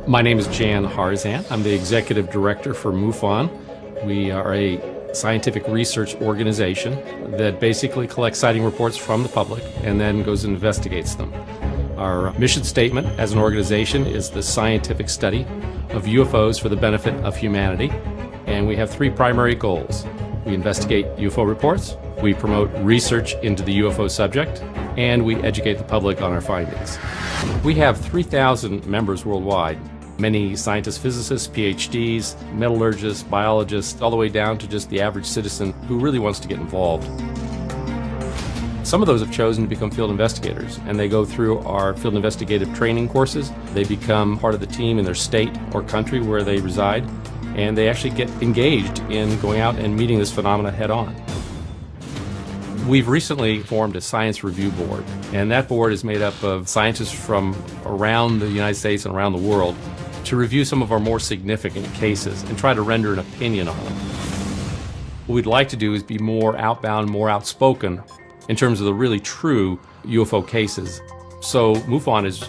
My name is Jan Harzan. I'm the Executive Director for MUFON. We are a scientific research organization that basically collects sighting reports from the public and then goes and investigates them. Our mission statement as an organization is the scientific study of UFOs for the benefit of humanity, and we have three primary goals. We investigate UFO reports, we promote research into the UFO subject, and we educate the public on our findings. We have 3,000 members worldwide. Many scientists, physicists, PhDs, metallurgists, biologists, all the way down to just the average citizen who really wants to get involved. Some of those have chosen to become field investigators, and they go through our field investigative training courses. They become part of the team in their state or country where they reside, and they actually get engaged in going out and meeting this phenomena head on. We've recently formed a science review board, and that board is made up of scientists from around the United States and around the world to review some of our more significant cases and try to render an opinion on them. What we'd like to do is be more outbound, more outspoken in terms of the really true UFO cases. So MUFON is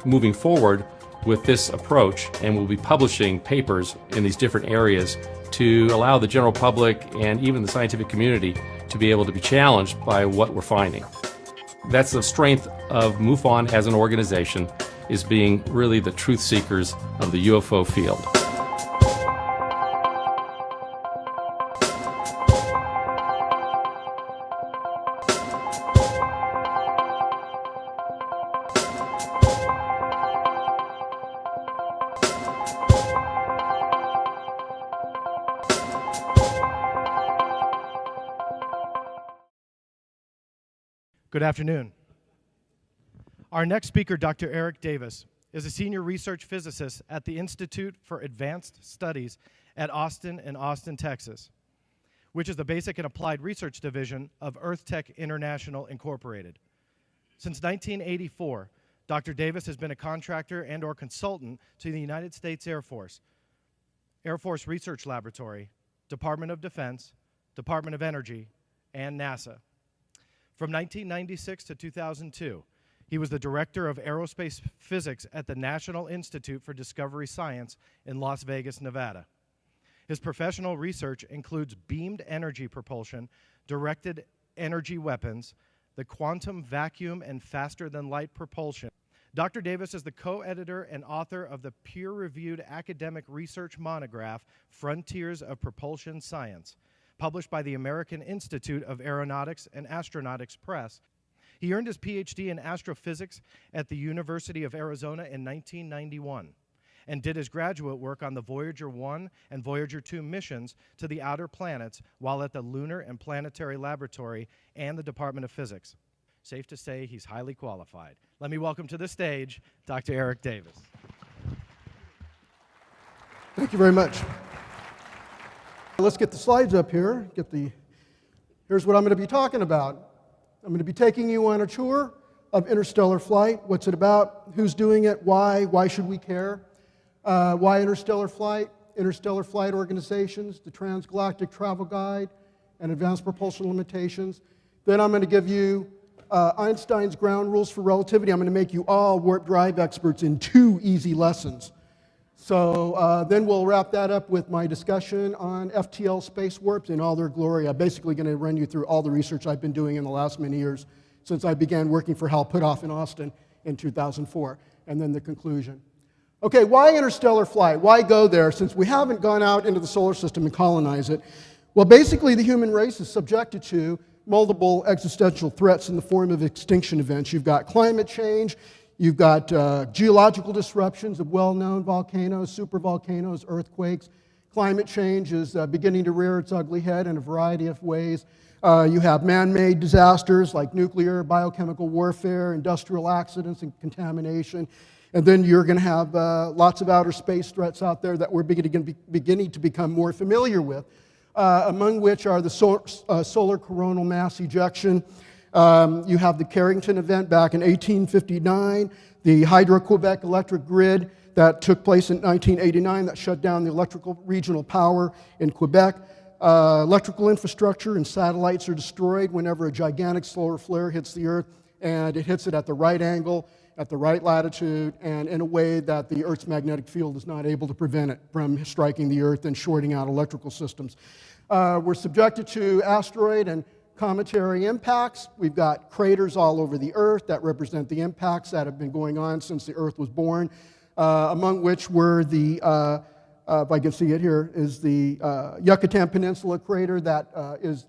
moving forward with this approach, and we'll be publishing papers in these different areas to allow the general public and even the scientific community to be able to be challenged by what we're finding. That's the strength of MUFON as an organization, is being really the truth seekers of the UFO field. Good afternoon. Our next speaker, Dr. Eric Davis, is a Senior Research Physicist at the Institute for Advanced Studies at Austin in Austin, Texas, which is the Basic and Applied Research Division of EarthTech International Incorporated. Since 1984, Dr. Davis has been a contractor and/or consultant to the United States Air Force, Air Force Research Laboratory, Department of Defense, Department of Energy, and NASA. From 1996 to 2002, he was the Director of Aerospace Physics at the National Institute for Discovery Science in Las Vegas, Nevada. His professional research includes beamed energy propulsion, directed energy weapons, the quantum vacuum, and faster-than-light propulsion. Dr. Davis is the co-editor and author of the peer-reviewed academic research monograph, Frontiers of Propulsion Science, published by the American Institute of Aeronautics and Astronautics Press. He earned his PhD in astrophysics at the University of Arizona in 1991 and did his graduate work on the Voyager 1 and Voyager 2 missions to the outer planets while at the Lunar and Planetary Laboratory and the Department of Physics. Safe to say he's highly qualified. Let me welcome to the stage Dr. Eric Davis. Thank you very much. Let's get the slides up here. Here's what I'm going to be talking about. I'm going to be taking you on a tour of interstellar flight. What's it about? Who's doing it? Why should we care? Why interstellar flight organizations, the Transgalactic Travel Guide, and Advanced Propulsion Limitations. Then I'm going to give you Einstein's ground rules for relativity. I'm going to make you all warp drive experts in 2 easy lessons. So then we'll wrap that up with my discussion on FTL space warps in all their glory. I'm basically going to run you through all the research I've been doing in the last many years since I began working for Hal Puthoff in Austin in 2004, and then the conclusion. Okay, why interstellar flight? Why go there since we haven't gone out into the solar system and colonized it? Well, basically the human race is subjected to multiple existential threats in the form of extinction events. You've got climate change, you've got geological disruptions of well-known volcanoes, supervolcanoes, earthquakes. Climate change is beginning to rear its ugly head in a variety of ways. You have man-made disasters like nuclear, biochemical warfare, industrial accidents and contamination. And then you're going to have lots of outer space threats out there that we're beginning to become more familiar with, among which are the solar coronal mass ejection. You have the Carrington event back in 1859, the Hydro-Quebec electric grid that took place in 1989 that shut down the electrical regional power in Quebec. Electrical infrastructure and satellites are destroyed whenever a gigantic solar flare hits the Earth. and it hits it at the right angle, at the right latitude, and in a way that the Earth's magnetic field is not able to prevent it from striking the Earth and shorting out electrical systems. We're subjected to asteroid and cometary impacts. We've got craters all over the Earth that represent the impacts that have been going on since the Earth was born, among which were the, if I can see it here, is the Yucatan Peninsula crater that is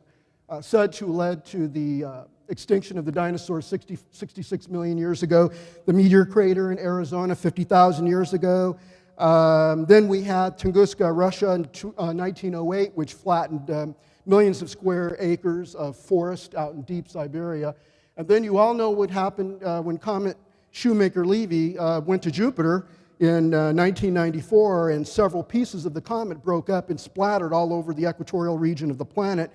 said to have led to the extinction of the dinosaurs 66 million years ago, the meteor crater in Arizona 50,000 years ago. Then we had Tunguska, Russia in 1908, which flattened millions of square acres of forest out in deep Siberia. And then you all know what happened when Comet Shoemaker-Levy went to Jupiter in 1994, and several pieces of the comet broke up and splattered all over the equatorial region of the planet.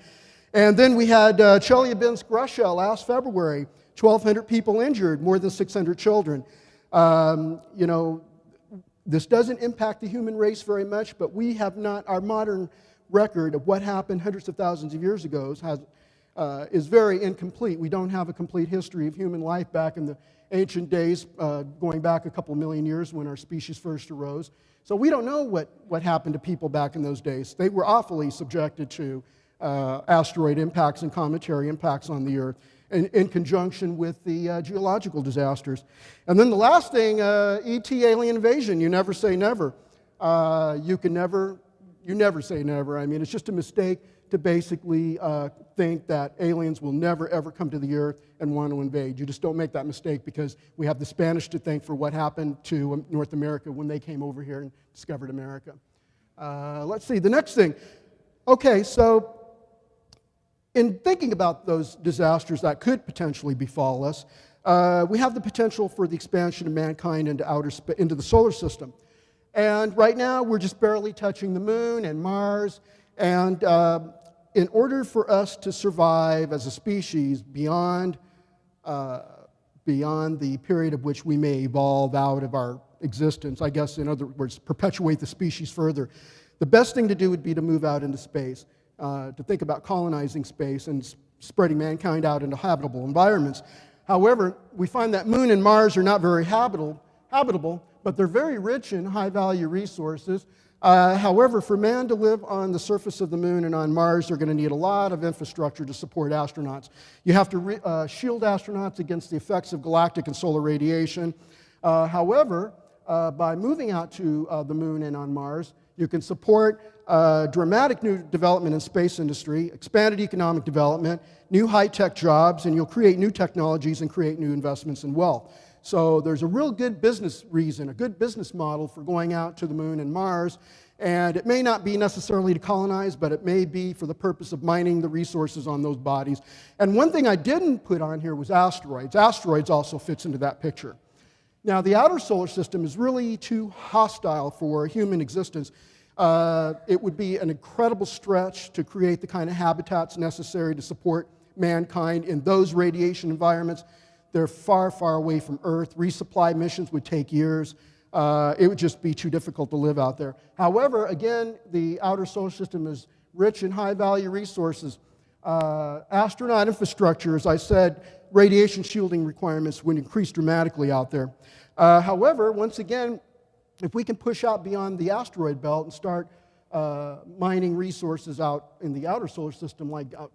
And then we had Chelyabinsk, Russia last February, 1,200 people injured, more than 600 children. You know, this doesn't impact the human race very much, but we have not, our modern record of what happened hundreds of thousands of years ago is very incomplete. We don't have a complete history of human life back in the ancient days, going back a couple million years when our species first arose. So we don't know what happened to people back in those days. They were awfully subjected to asteroid impacts and cometary impacts on the Earth in conjunction with the geological disasters. And then the last thing, ET alien invasion. You never say never. You never say never. I mean, it's just a mistake to basically think that aliens will never, ever come to the Earth and want to invade. You just don't make that mistake, because we have the Spanish to thank for what happened to North America when they came over here and discovered America. Let's see, the next thing. Okay, so in thinking about those disasters that could potentially befall us, we have the potential for the expansion of mankind into the solar system. And right now, we're just barely touching the moon and Mars. And in order for us to survive as a species beyond the period of which we may evolve out of our existence, I guess, in other words, perpetuate the species further, the best thing to do would be to move out into space, to think about colonizing space and spreading mankind out into habitable environments. However, we find that Moon and Mars are not very habitable, but they're very rich in high-value resources. However, for man to live on the surface of the Moon and on Mars, they're going to need a lot of infrastructure to support astronauts. You have to shield astronauts against the effects of galactic and solar radiation. However, by moving out to the Moon and on Mars, you can support dramatic new development in space industry, expanded economic development, new high-tech jobs, and you'll create new technologies and create new investments and wealth. So there's a real good business reason, a good business model for going out to the Moon and Mars. And it may not be necessarily to colonize, but it may be for the purpose of mining the resources on those bodies. And one thing I didn't put on here was asteroids. Asteroids also fits into that picture. Now, the outer solar system is really too hostile for human existence. It would be an incredible stretch to create the kind of habitats necessary to support mankind in those radiation environments. They're far, far away from Earth. Resupply missions would take years. It would just be too difficult to live out there. However, again, the outer solar system is rich in high-value resources. Astronaut infrastructure, as I said, radiation shielding requirements would increase dramatically out there. However, once again, if we can push out beyond the asteroid belt and start mining resources out in the outer solar system, like out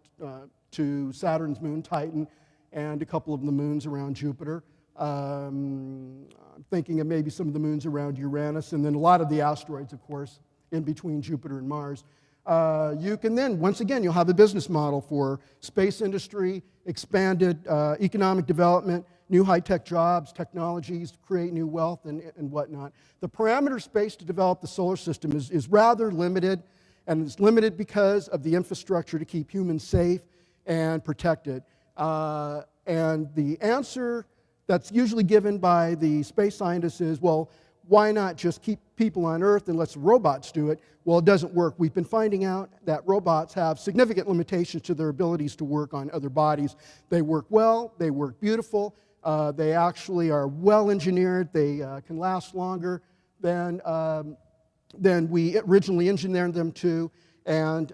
to Saturn's moon, Titan, and a couple of the moons around Jupiter. I'm thinking of maybe some of the moons around Uranus, and then a lot of the asteroids, of course, in between Jupiter and Mars. You can then, once again, you'll have a business model for space industry, expanded economic development, new high-tech jobs, technologies to create new wealth and whatnot. The parameter space to develop the solar system is rather limited, and it's limited because of the infrastructure to keep humans safe and protected. And the answer that's usually given by the space scientists is, well, why not just keep people on Earth and let the robots do it? Well, it doesn't work. We've been finding out that robots have significant limitations to their abilities to work on other bodies. They work well, they work beautiful, they actually are well engineered, they can last longer than we originally engineered them to, and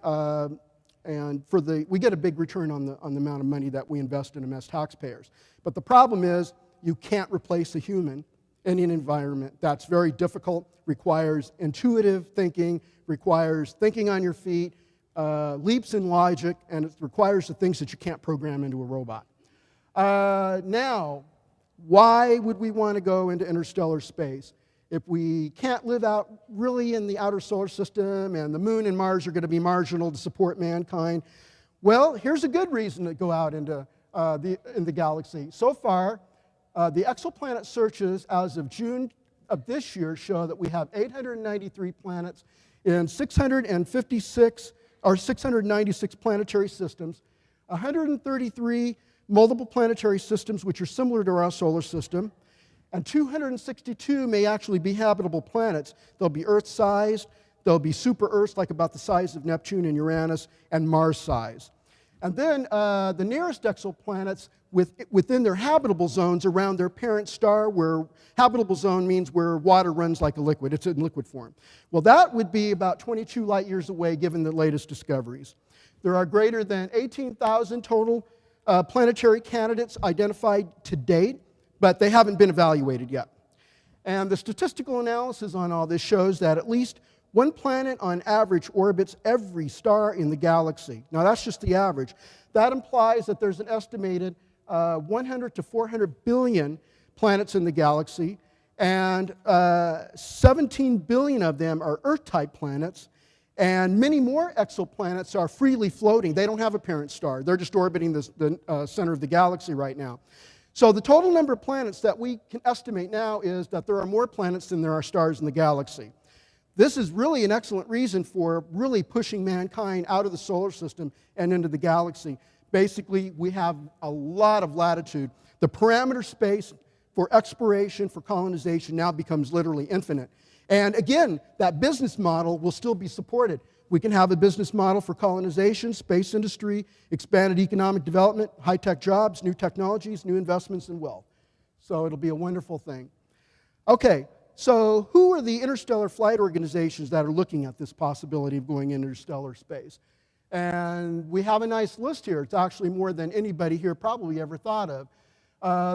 And we get a big return on the amount of money that we invest in them as taxpayers. But the problem is you can't replace a human in an environment that's very difficult, requires intuitive thinking, requires thinking on your feet, leaps in logic, and it requires the things that you can't program into a robot. Now, why would we want to go into interstellar space? If we can't live out really in the outer solar system and the moon and Mars are going to be marginal to support mankind, well, here's a good reason to go out into the galaxy. So far, the exoplanet searches as of June of this year show that we have 893 planets in 656 or 696 planetary systems, 133 multiple planetary systems which are similar to our solar system, and 262 may actually be habitable planets. They'll be Earth-sized, they'll be super-Earths, like about the size of Neptune and Uranus, and Mars-sized. And then the nearest exoplanets within their habitable zones around their parent star, where habitable zone means where water runs like a liquid, it's in liquid form. Well, that would be about 22 light years away given the latest discoveries. There are greater than 18,000 total planetary candidates identified to date, but they haven't been evaluated yet. And the statistical analysis on all this shows that at least one planet on average orbits every star in the galaxy. Now that's just the average. That implies that there's an estimated 100 to 400 billion planets in the galaxy, and 17 billion of them are Earth-type planets, and many more exoplanets are freely floating. They don't have a parent star. They're just orbiting the center of the galaxy right now. So the total number of planets that we can estimate now is that there are more planets than there are stars in the galaxy. This is really an excellent reason for really pushing mankind out of the solar system and into the galaxy. Basically, we have a lot of latitude. The parameter space for exploration, for colonization, now becomes literally infinite. And again, that business model will still be supported. We can have a business model for colonization, space industry, expanded economic development, high-tech jobs, new technologies, new investments, and wealth. So it'll be a wonderful thing. Okay, so who are the interstellar flight organizations that are looking at this possibility of going into interstellar space? And we have a nice list here. It's actually more than anybody here probably ever thought of.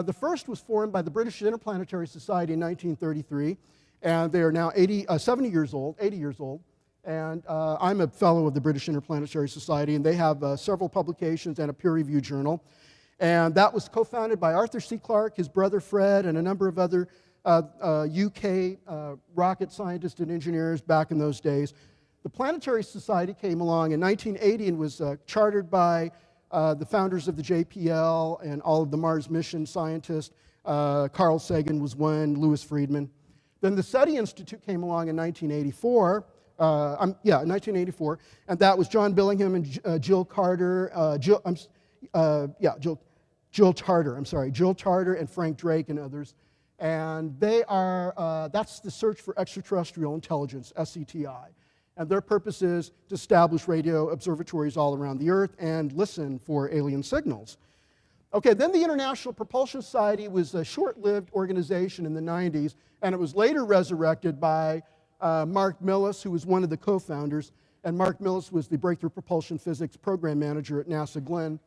The first was formed by the British Interplanetary Society in 1933, and they are now 80 years old. And I'm a fellow of the British Interplanetary Society, and they have several publications and a peer-reviewed journal. And that was co-founded by Arthur C. Clarke, his brother Fred, and a number of other UK rocket scientists and engineers back in those days. The Planetary Society came along in 1980 and was chartered by the founders of the JPL and all of the Mars mission scientists. Carl Sagan was one, Louis Friedman. Then the SETI Institute came along in 1984. 1984, and that was John Billingham and Jill Tarter, Jill Tarter and Frank Drake and others, and they are, that's the Search for Extraterrestrial Intelligence, SETI, and their purpose is to establish radio observatories all around the Earth and listen for alien signals. Okay, then the International Propulsion Society was a short-lived organization in the 90s, and it was later resurrected by Mark Millis, who was one of the co-founders, and Mark Millis was the Breakthrough Propulsion Physics Program Manager at NASA Glenn.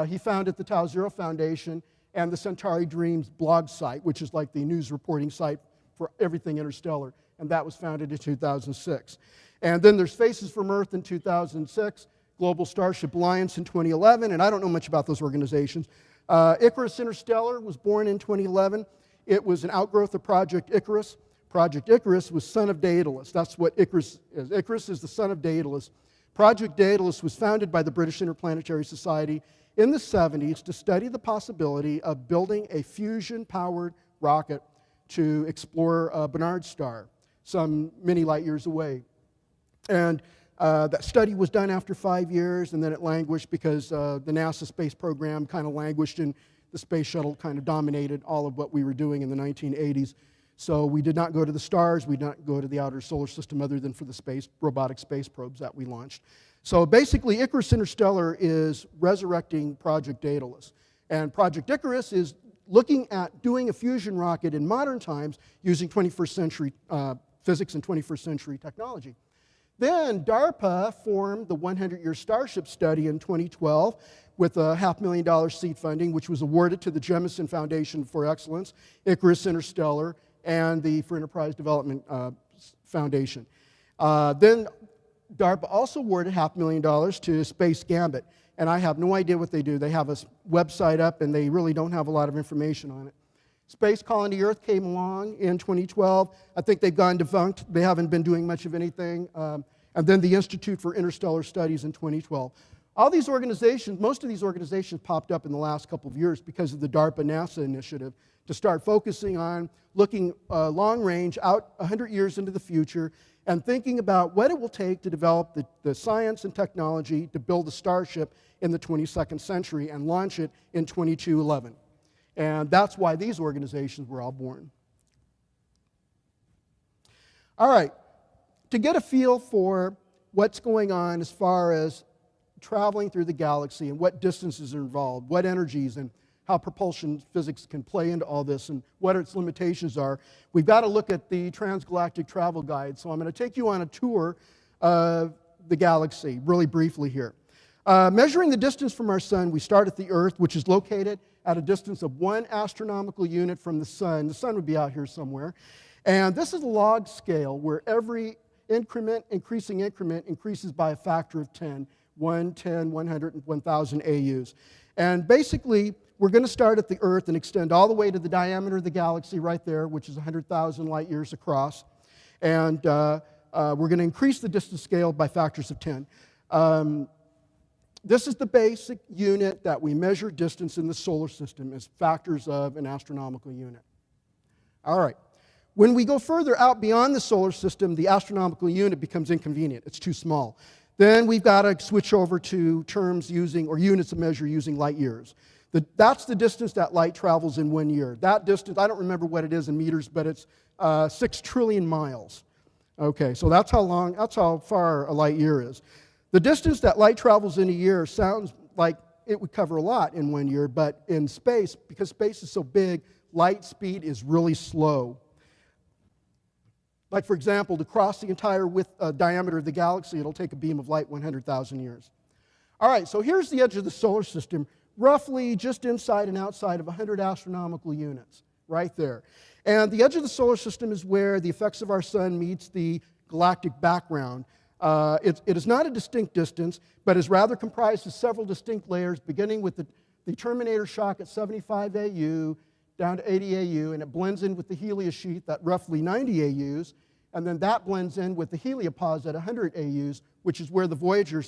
He founded the Tau Zero Foundation and the Centauri Dreams blog site, which is like the news reporting site for everything interstellar, and that was founded in 2006. And then there's Faces from Earth in 2006, Global Starship Alliance in 2011, and I don't know much about those organizations. Icarus Interstellar was born in 2011. It was an outgrowth of Project Icarus. Project Icarus was son of Daedalus. That's what Icarus is. Icarus is the son of Daedalus. Project Daedalus was founded by the British Interplanetary Society in the 70s to study the possibility of building a fusion-powered rocket to explore Barnard's star, some many light years away. And that study was done after 5 years, and then it languished because the NASA space program kind of languished, and the space shuttle kind of dominated all of what we were doing in the 1980s. So we did not go to the stars, we did not go to the outer solar system other than for the robotic space probes that we launched. So basically, Icarus Interstellar is resurrecting Project Daedalus. And Project Icarus is looking at doing a fusion rocket in modern times using 21st century physics and 21st century technology. Then DARPA formed the 100-year Starship Study in 2012 with a $500,000 seed funding, which was awarded to the Jemison Foundation for Excellence, Icarus Interstellar, and the For Enterprise Development Foundation. Then DARPA also awarded $500,000 to Space Gambit, and I have no idea what they do. They have a website up, and they really don't have a lot of information on it. Space Colony Earth came along in 2012. I think they've gone defunct. They haven't been doing much of anything. And then the Institute for Interstellar Studies in 2012. All these organizations, most of these organizations popped up in the last couple of years because of the DARPA-NASA initiative to start focusing on looking long range, out 100 years into the future, and thinking about what it will take to develop the science and technology to build a starship in the 22nd century and launch it in 2211. And that's why these organizations were all born. All right, to get a feel for what's going on as far as traveling through the galaxy and what distances are involved, what energies and how propulsion physics can play into all this and what its limitations are, we've got to look at the Transgalactic Travel Guide. So I'm going to take you on a tour of the galaxy really briefly here. Measuring the distance from our sun, we start at the Earth, which is located at a distance of 1 astronomical unit from the sun. The sun would be out here somewhere. And this is a log scale where every increasing increment increases by a factor of 10. 1, 10, 100, and 1,000 AUs. And basically, we're going to start at the Earth and extend all the way to the diameter of the galaxy right there, which is 100,000 light years across. And we're going to increase the distance scale by factors of 10. This is the basic unit that we measure distance in the solar system as factors of an astronomical unit. All right. When we go further out beyond the solar system, the astronomical unit becomes inconvenient. It's too small. Then we've got to switch over to terms using, or units of measure using light years. That's the distance that light travels in 1 year. That distance, I don't remember what it is in meters, but it's 6 trillion miles. Okay, so that's how far a light year is. The distance that light travels in a year sounds like it would cover a lot in 1 year, but in space, because space is so big, light speed is really slow. Like, for example, to cross the entire diameter of the galaxy, it'll take a beam of light 100,000 years. All right, so here's the edge of the solar system, roughly just inside and outside of 100 astronomical units, right there. And the edge of the solar system is where the effects of our sun meets the galactic background. It is not a distinct distance, but is rather comprised of several distinct layers, beginning with the terminator shock at 75 AU, down to 80 AU, and it blends in with the heliosheath at roughly 90 AUs, and then that blends in with the heliopause at 100 AUs, which is where the Voyager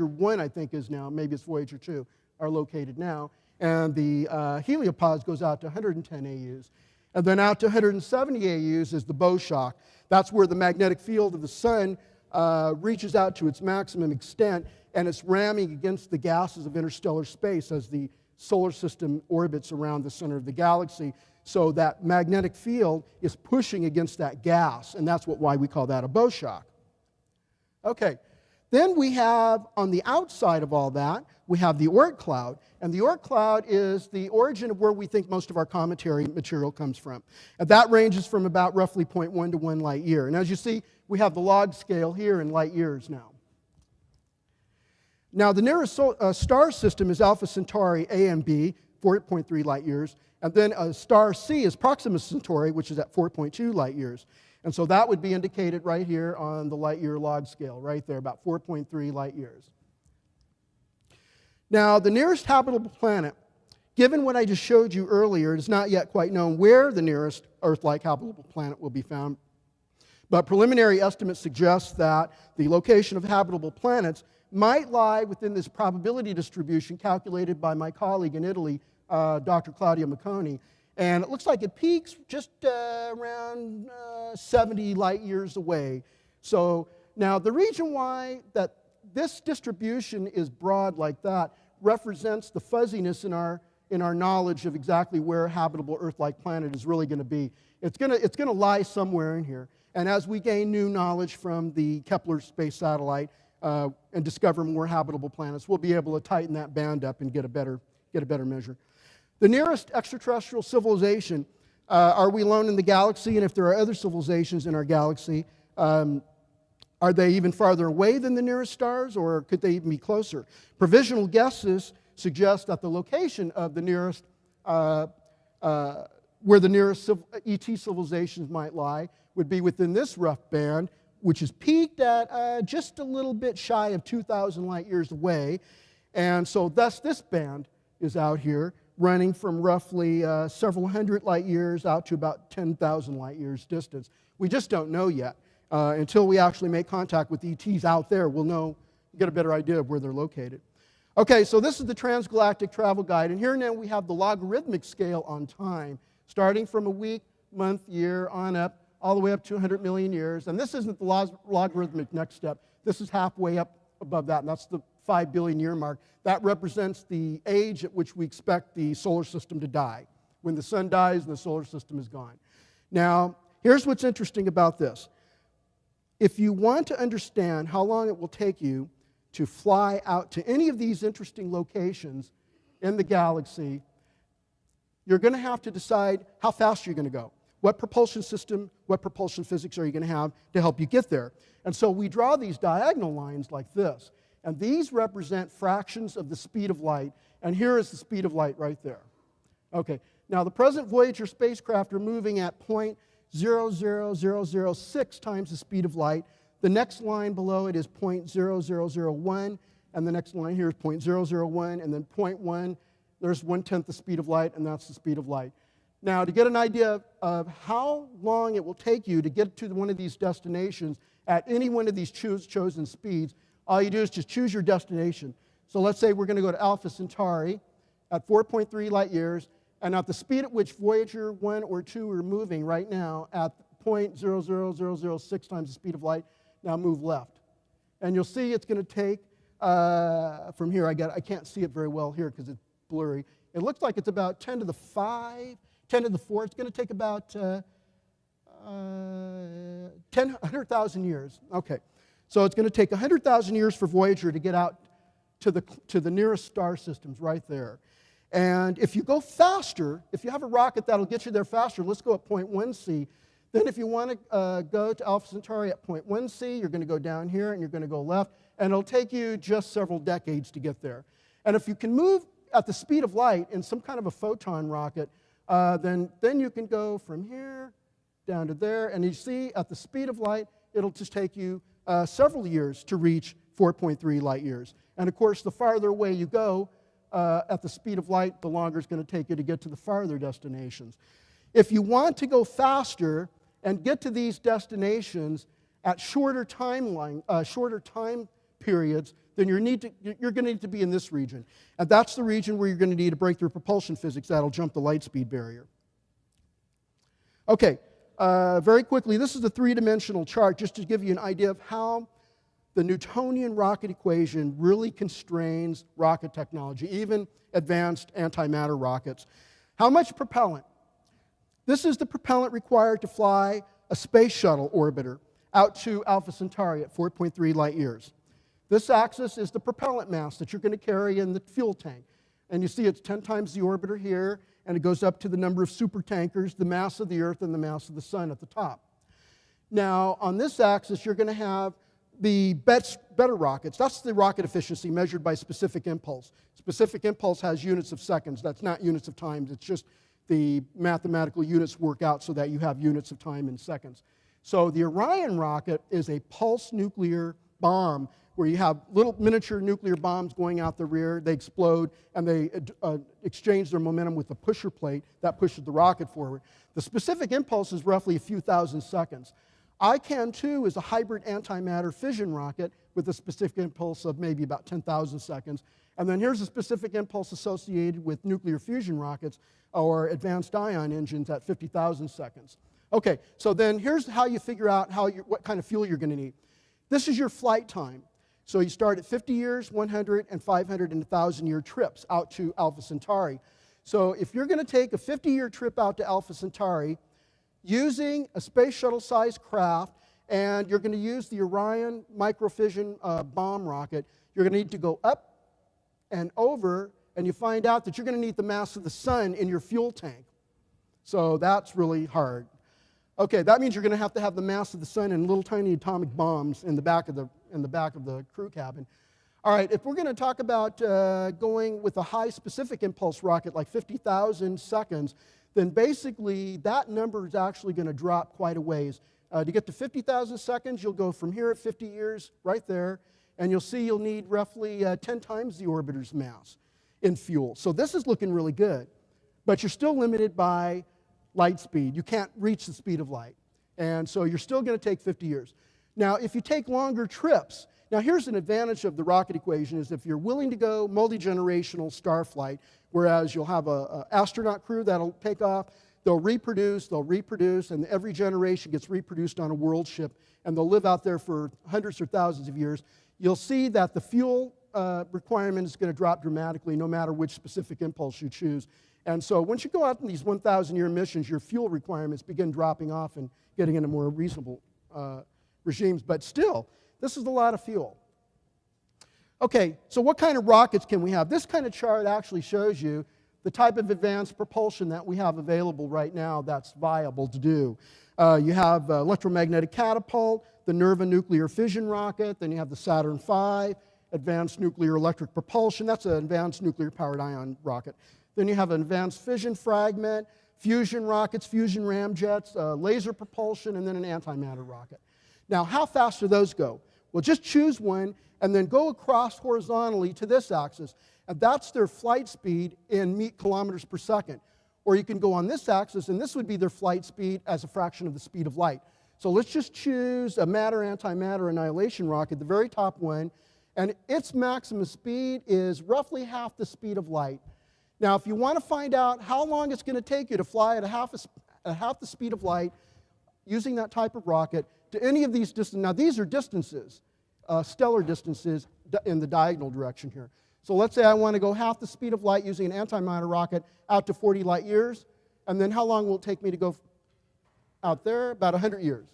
1, I think, is now, maybe it's Voyager 2, are located now, and the heliopause goes out to 110 AUs. And then out to 170 AUs is the bow shock. That's where the magnetic field of the sun reaches out to its maximum extent, and it's ramming against the gases of interstellar space as the solar system orbits around the center of the galaxy. So that magnetic field is pushing against that gas, and that's why we call that a bow shock. Okay, then we have, on the outside of all that, we have the Oort cloud, and the Oort cloud is the origin of where we think most of our cometary material comes from. And that ranges from about roughly 0.1 to 1 light year. And as you see, we have the log scale here in light years now. Now, the nearest star system is Alpha Centauri A and B, 4.3 light years. And then star C is Proxima Centauri, which is at 4.2 light years. And so that would be indicated right here on the light year log scale, right there, about 4.3 light years. Now, the nearest habitable planet, given what I just showed you earlier, it is not yet quite known where the nearest Earth-like habitable planet will be found. But preliminary estimates suggest that the location of habitable planets might lie within this probability distribution calculated by my colleague in Italy, Dr. Claudio Macconi. And it looks like it peaks just around 70 light years away. So now the reason why that this distribution is broad like that represents the fuzziness in our knowledge of exactly where a habitable Earth-like planet is really going to be. It's going to lie somewhere in here. And as we gain new knowledge from the Kepler space satellite and discover more habitable planets, we'll be able to tighten that band up and get a better measure. The nearest extraterrestrial civilization, are we alone in the galaxy? And if there are other civilizations in our galaxy, Are they even farther away than the nearest stars, or could they even be closer? Provisional guesses suggest that the location of the nearest, where the nearest ET civilizations might lie, would be within this rough band, which is peaked at just a little bit shy of 2,000 light years away. And so thus this band is out here, running from roughly several hundred light years out to about 10,000 light years distance. We just don't know yet. Until we actually make contact with ETs out there, we'll know, get a better idea of where they're located. Okay, so this is the transgalactic travel guide, and here now we have the logarithmic scale on time, starting from a week, month, year, on up, all the way up to 100 million years. And this isn't the logarithmic next step. This is halfway up above that, and that's the 5 billion year mark. That represents the age at which we expect the solar system to die, when the sun dies and the solar system is gone. Now, here's what's interesting about this. If you want to understand how long it will take you to fly out to any of these interesting locations in the galaxy, you're going to have to decide how fast you're going to go. What propulsion system, what propulsion physics are you going to have to help you get there? And so we draw these diagonal lines like this. And these represent fractions of the speed of light. And here is the speed of light right there. Okay, now the present Voyager spacecraft are moving at 0.00006 times the speed of light. The next line below it is 0.0001, and the next line here is 0.001, and then 0.1. There's 1/10 the speed of light, and that's the speed of light. Now, to get an idea of how long it will take you to get to one of these destinations at any one of these chosen speeds, all you do is just choose your destination. So let's say we're going to go to Alpha Centauri at 4.3 light years, and at the speed at which Voyager 1 or 2 are moving right now at 0.00006 times the speed of light, now move left. And you'll see it's going to take, from here, I can't see it very well here because it's blurry. It looks like it's about 10 to the 5, 10 to the 4. It's going to take about 100,000 years. Okay. So it's going to take 100,000 years for Voyager to get out to the nearest star systems right there. And if you go faster, if you have a rocket that'll get you there faster, let's go at 0.1c. Then if you want to go to Alpha Centauri at 0.1c, you're going to go down here and you're going to go left, and it'll take you just several decades to get there. And if you can move at the speed of light in some kind of a photon rocket, then you can go from here down to there, and you see at the speed of light, it'll just take you several years to reach 4.3 light years. And of course, the farther away you go at the speed of light, the longer it's going to take you to get to the farther destinations. If you want to go faster and get to these destinations at shorter time periods, then you're going to need to be in this region. And that's the region where you're going to need a breakthrough propulsion physics that'll jump the light speed barrier. Okay, very quickly, this is a three-dimensional chart just to give you an idea of how the Newtonian rocket equation really constrains rocket technology, even advanced antimatter rockets. How much propellant? This is the propellant required to fly a space shuttle orbiter out to Alpha Centauri at 4.3 light years. This axis is the propellant mass that you're going to carry in the fuel tank. And you see it's 10 times the orbiter here, and it goes up to the number of supertankers, the mass of the Earth, and the mass of the Sun at the top. Now, on this axis, you're going to have the better rockets. That's the rocket efficiency measured by specific impulse. Specific impulse has units of seconds. That's not units of time. It's just the mathematical units work out so that you have units of time in seconds. So the Orion rocket is a pulse nuclear bomb where you have little miniature nuclear bombs going out the rear. They explode, and they exchange their momentum with the pusher plate that pushes the rocket forward. The specific impulse is roughly a few thousand seconds. ICAN-2 is a hybrid antimatter fission rocket with a specific impulse of maybe about 10,000 seconds. And then here's a specific impulse associated with nuclear fusion rockets or advanced ion engines at 50,000 seconds. Okay, so then here's how you figure out what kind of fuel you're going to need. This is your flight time. So you start at 50 years, 100, and 500, and 1,000-year trips out to Alpha Centauri. So if you're going to take a 50-year trip out to Alpha Centauri using a space shuttle-sized craft, and you're going to use the Orion microfission bomb rocket, you're going to need to go up and over, and you find out that you're going to need the mass of the Sun in your fuel tank. So that's really hard. Okay, that means you're going to have the mass of the sun and little tiny atomic bombs in the back of the crew cabin. All right, if we're going to talk about going with a high specific impulse rocket like 50,000 seconds, then basically that number is actually going to drop quite a ways. To get to 50,000 seconds, you'll go from here at 50 years right there, and you'll see you'll need roughly 10 times the orbiter's mass in fuel. So this is looking really good, but you're still limited by light speed. You can't reach the speed of light, and so you're still going to take 50 years. Now, if you take longer trips, now here's an advantage of the rocket equation is if you're willing to go multi-generational star flight, whereas you'll have an astronaut crew that'll take off, they'll reproduce, and every generation gets reproduced on a world ship, and they'll live out there for hundreds or thousands of years. You'll see that the fuel requirement is going to drop dramatically no matter which specific impulse you choose. And so once you go out in these 1,000-year missions, your fuel requirements begin dropping off and getting into more reasonable regimes. But still, this is a lot of fuel. Okay, so what kind of rockets can we have? This kind of chart actually shows you the type of advanced propulsion that we have available right now that's viable to do. You have electromagnetic catapult, the NERVA nuclear fission rocket, then you have the Saturn V, advanced nuclear electric propulsion, that's an advanced nuclear powered ion rocket. Then you have an advanced fission fragment, fusion rockets, fusion ramjets, laser propulsion, and then an antimatter rocket. Now, how fast do those go? Well, just choose one and then go across horizontally to this axis, and that's their flight speed in kilometers per second. Or you can go on this axis, and this would be their flight speed as a fraction of the speed of light. So let's just choose a matter-antimatter annihilation rocket, the very top one, and its maximum speed is roughly half the speed of light. Now, if you want to find out how long it's going to take you to fly at half the speed of light using that type of rocket to any of these distances, now these are distances, stellar distances in the diagonal direction here. So let's say I want to go half the speed of light using an antimatter rocket out to 40 light years, and then how long will it take me to go out there? About 100 years.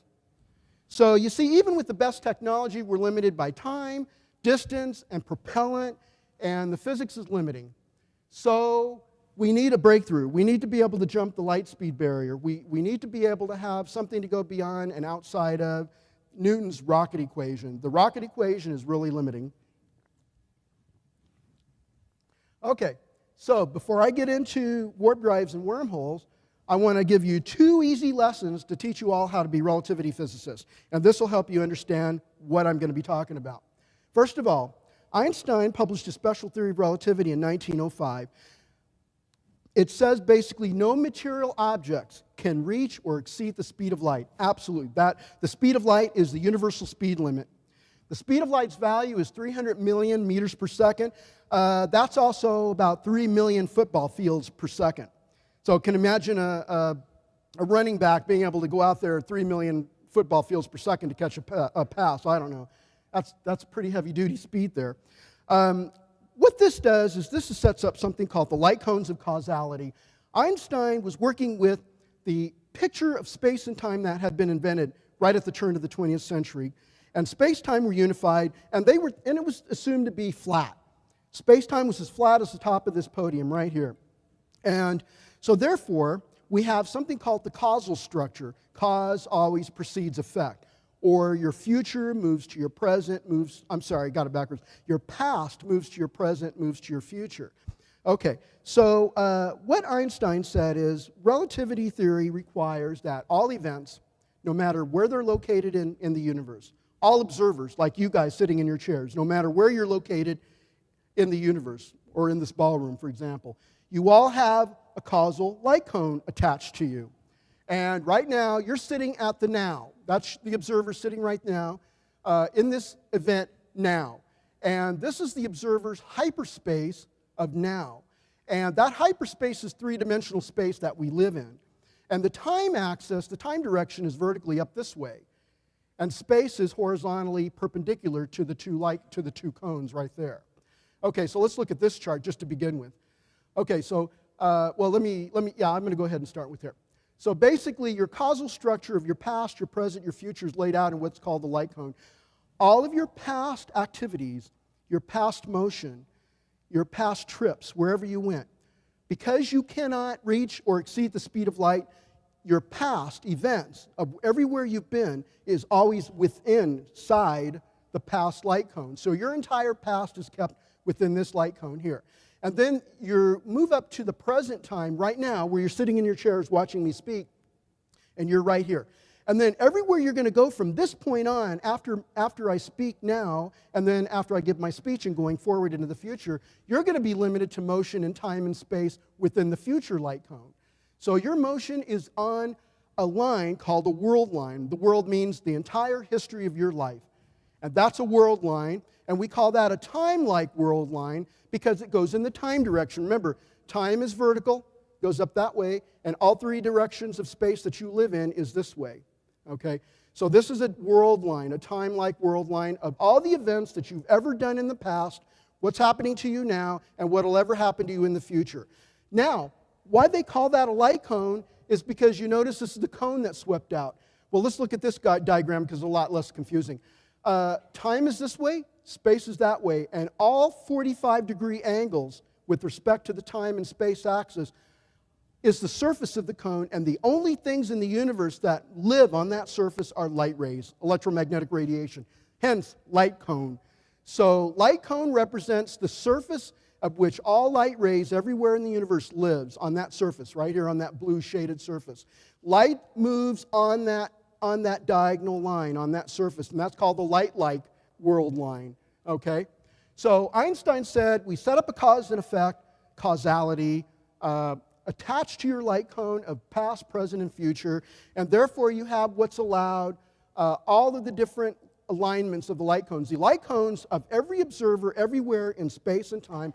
So you see, even with the best technology, we're limited by time, distance, and propellant, and the physics is limiting. So we need a breakthrough. We need to be able to jump the light speed barrier. We need to be able to have something to go beyond and outside of Newton's rocket equation. The rocket equation is really limiting. Okay, so before I get into warp drives and wormholes, I want to give you 2 easy lessons to teach you all how to be relativity physicists. And this will help you understand what I'm going to be talking about. First of all, Einstein published a special theory of relativity in 1905. It says basically no material objects can reach or exceed the speed of light. Absolutely. The speed of light is the universal speed limit. The speed of light's value is 300 million meters per second. That's also about 3 million football fields per second. So can imagine a running back being able to go out there at 3 million football fields per second to catch a pass. I don't know. That's pretty heavy-duty speed there. What this does is this sets up something called the light cones of causality. Einstein was working with the picture of space and time that had been invented right at the turn of the 20th century. And space-time were unified, and it was assumed to be flat. Space-time was as flat as the top of this podium right here. And so therefore, we have something called the causal structure. Cause always precedes effect. Or your future moves to your present, got it backwards. Your past moves to your present, moves to your future. Okay, so what Einstein said is relativity theory requires that all events, no matter where they're located in the universe, all observers, like you guys sitting in your chairs, no matter where you're located in the universe, or in this ballroom, for example, you all have a causal light cone attached to you. And right now, you're sitting at the now. That's the observer sitting right now in this event now. And this is the observer's hyperspace of now. And that hyperspace is 3-dimensional space that we live in. And the time axis, the time direction is vertically up this way. And space is horizontally perpendicular to the two cones right there. Okay, so let's look at this chart just to begin with. Okay, so, I'm going to go ahead and start with here. So basically, your causal structure of your past, your present, your future is laid out in what's called the light cone. All of your past activities, your past motion, your past trips, wherever you went, because you cannot reach or exceed the speed of light, your past events of everywhere you've been is always inside the past light cone. So your entire past is kept within this light cone here. And then you move up to the present time right now where you're sitting in your chairs watching me speak, and you're right here. And then everywhere you're going to go from this point on, after I speak now, and then after I give my speech and going forward into the future, you're going to be limited to motion in time and space within the future light cone. So your motion is on a line called a world line. The world means the entire history of your life. And that's a world line, and we call that a time-like world line because it goes in the time direction. Remember, time is vertical, goes up that way, and all three directions of space that you live in is this way. Okay? So this is a world line, a time-like world line of all the events that you've ever done in the past, what's happening to you now, and what will ever happen to you in the future. Now, why they call that a light cone is because you notice this is the cone that swept out. Well, let's look at this diagram because it's a lot less confusing. Time is this way, space is that way, and all 45-degree angles with respect to the time and space axis is the surface of the cone, and the only things in the universe that live on that surface are light rays, electromagnetic radiation, hence light cone. So light cone represents the surface of which all light rays everywhere in the universe lives, on that surface, right here on that blue shaded surface. Light moves on that diagonal line, on that surface, and that's called the light-like world line, okay? So Einstein said, we set up a cause and effect, causality, attached to your light cone of past, present, and future, and therefore you have what's allowed, all of the different alignments of the light cones. The light cones of every observer everywhere in space and time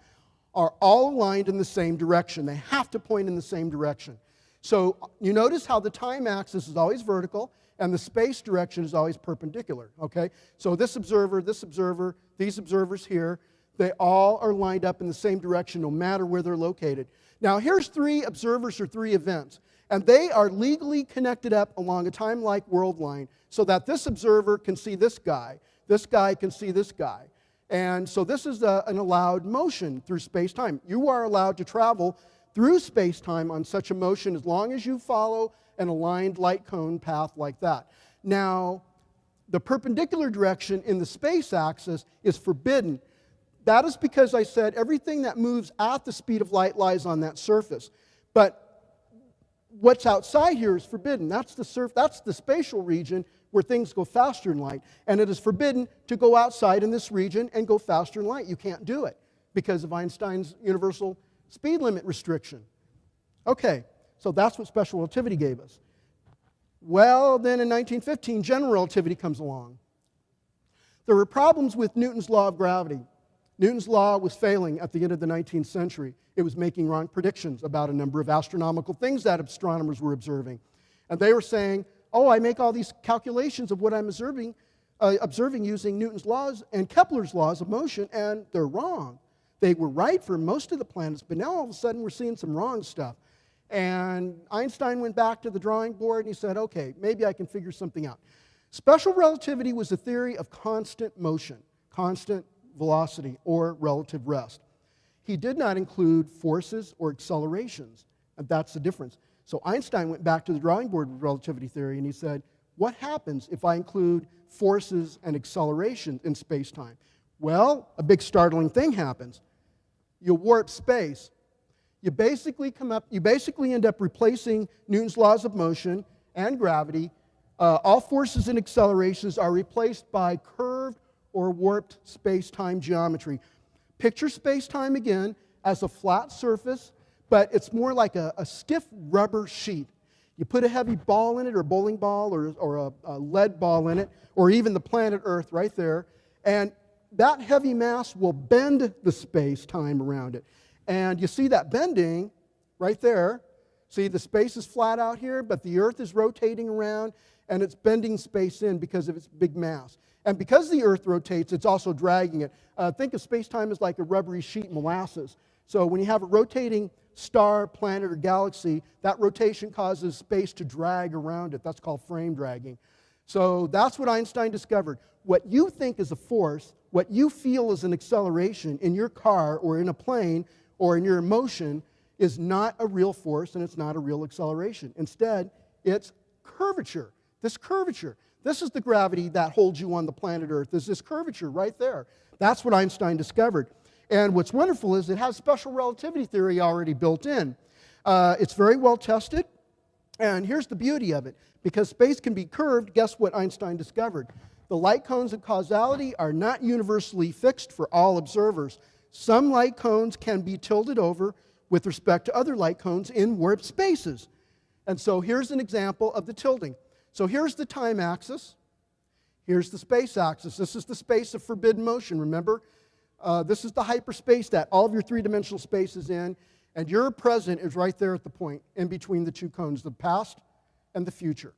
are all aligned in the same direction. They have to point in the same direction. So you notice how the time axis is always vertical, and the space direction is always perpendicular, okay? So this observer, these observers here, they all are lined up in the same direction no matter where they're located. Now here's three observers or three events, and they are legally connected up along a time-like world line so that this observer can see this guy can see this guy. And so this is an allowed motion through space-time. You are allowed to travel through space-time on such a motion as long as you follow an aligned light cone path like that. Now, the perpendicular direction in the space axis is forbidden. That is because I said everything that moves at the speed of light lies on that surface. But what's outside here is forbidden. That's the spatial region where things go faster than light. And it is forbidden to go outside in this region and go faster than light. You can't do it because of Einstein's universal speed limit restriction. Okay, so that's what special relativity gave us. Well, then in 1915, general relativity comes along. There were problems with Newton's law of gravity. Newton's law was failing at the end of the 19th century. It was making wrong predictions about a number of astronomical things that astronomers were observing. And they were saying, oh, I make all these calculations of what I'm observing using Newton's laws and Kepler's laws of motion, and they're wrong. They were right for most of the planets, but now all of a sudden we're seeing some wrong stuff. And Einstein went back to the drawing board and he said, okay, maybe I can figure something out. Special relativity was a theory of constant motion, constant velocity, or relative rest. He did not include forces or accelerations, and that's the difference. So Einstein went back to the drawing board with relativity theory and he said, what happens if I include forces and acceleration in space-time? Well, a big startling thing happens. You warp space. You basically end up replacing Newton's laws of motion and gravity. All forces and accelerations are replaced by curved or warped space-time geometry. Picture space-time again as a flat surface, but it's more like a stiff rubber sheet. You put a heavy ball in it, or a bowling ball, or a lead ball in it, or even the planet Earth right there, and that heavy mass will bend the space-time around it. And you see that bending right there. See, the space is flat out here, but the Earth is rotating around, and it's bending space in because of its big mass. And because the Earth rotates, it's also dragging it. Think of space-time as like a rubbery sheet molasses. So when you have a rotating star, planet, or galaxy, that rotation causes space to drag around it. That's called frame dragging. So that's what Einstein discovered. What you think is a force, what you feel is an acceleration in your car or in a plane or in your emotion is not a real force and it's not a real acceleration. Instead, It's curvature. This curvature. This is the gravity that holds you on the planet Earth. There's this curvature right there. That's what Einstein discovered. And what's wonderful is it has special relativity theory already built in. It's very well tested. And here's the beauty of it. Because space can be curved, guess what Einstein discovered? The light cones of causality are not universally fixed for all observers. Some light cones can be tilted over with respect to other light cones in warped spaces. And so here's an example of the tilting. So here's the time axis. Here's the space axis. This is the space of forbidden motion, remember? This is the hyperspace that all of your three-dimensional space is in, and your present is right there at the point in between the two cones, the past and the future.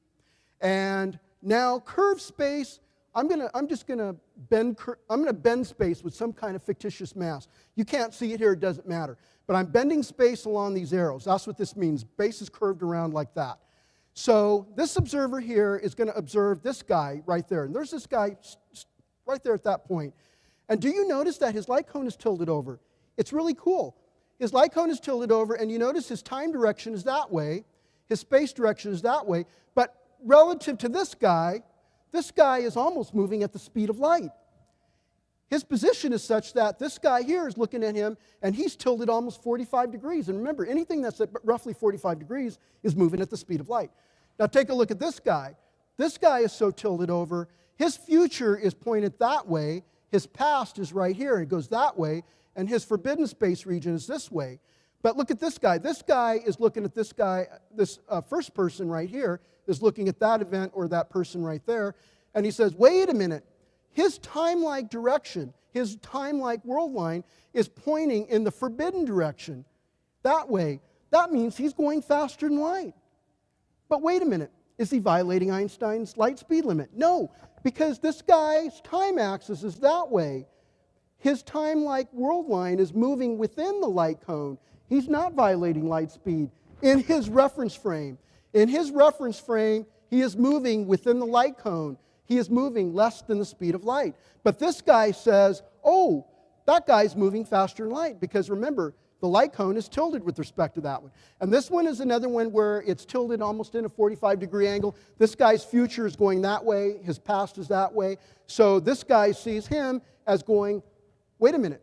And now curved space, I'm going to bend space with some kind of fictitious mass. You can't see it here, it doesn't matter. But I'm bending space along these arrows. That's what this means. Space is curved around like that. So this observer here is going to observe this guy right there. And there's this guy right there at that point. And do you notice that his light cone is tilted over? It's really cool. His light cone is tilted over, and you notice his time direction is that way. His space direction is that way. But relative to this guy is almost moving at the speed of light. His position is such that this guy here is looking at him, and he's tilted almost 45 degrees. And remember, anything that's at roughly 45 degrees is moving at the speed of light. Now take a look at this guy. This guy is so tilted over, his future is pointed that way, his past is right here, and it goes that way, and his forbidden space region is this way. But look at this guy. This guy is looking at this guy, this first person right here is looking at that event or that person right there, and he says, wait a minute. His time-like direction, his time-like world line is pointing in the forbidden direction. That way. That means he's going faster than light. But wait a minute. Is he violating Einstein's light speed limit? No, because this guy's time axis is that way. His time-like world line is moving within the light cone. He's not violating light speed in his reference frame. In his reference frame, he is moving within the light cone. He is moving less than the speed of light. But this guy says, oh, that guy's moving faster than light, because remember, the light cone is tilted with respect to that one. And this one is another one where it's tilted almost in a 45-degree angle. This guy's future is going that way. His past is that way. So this guy sees him as going, wait a minute.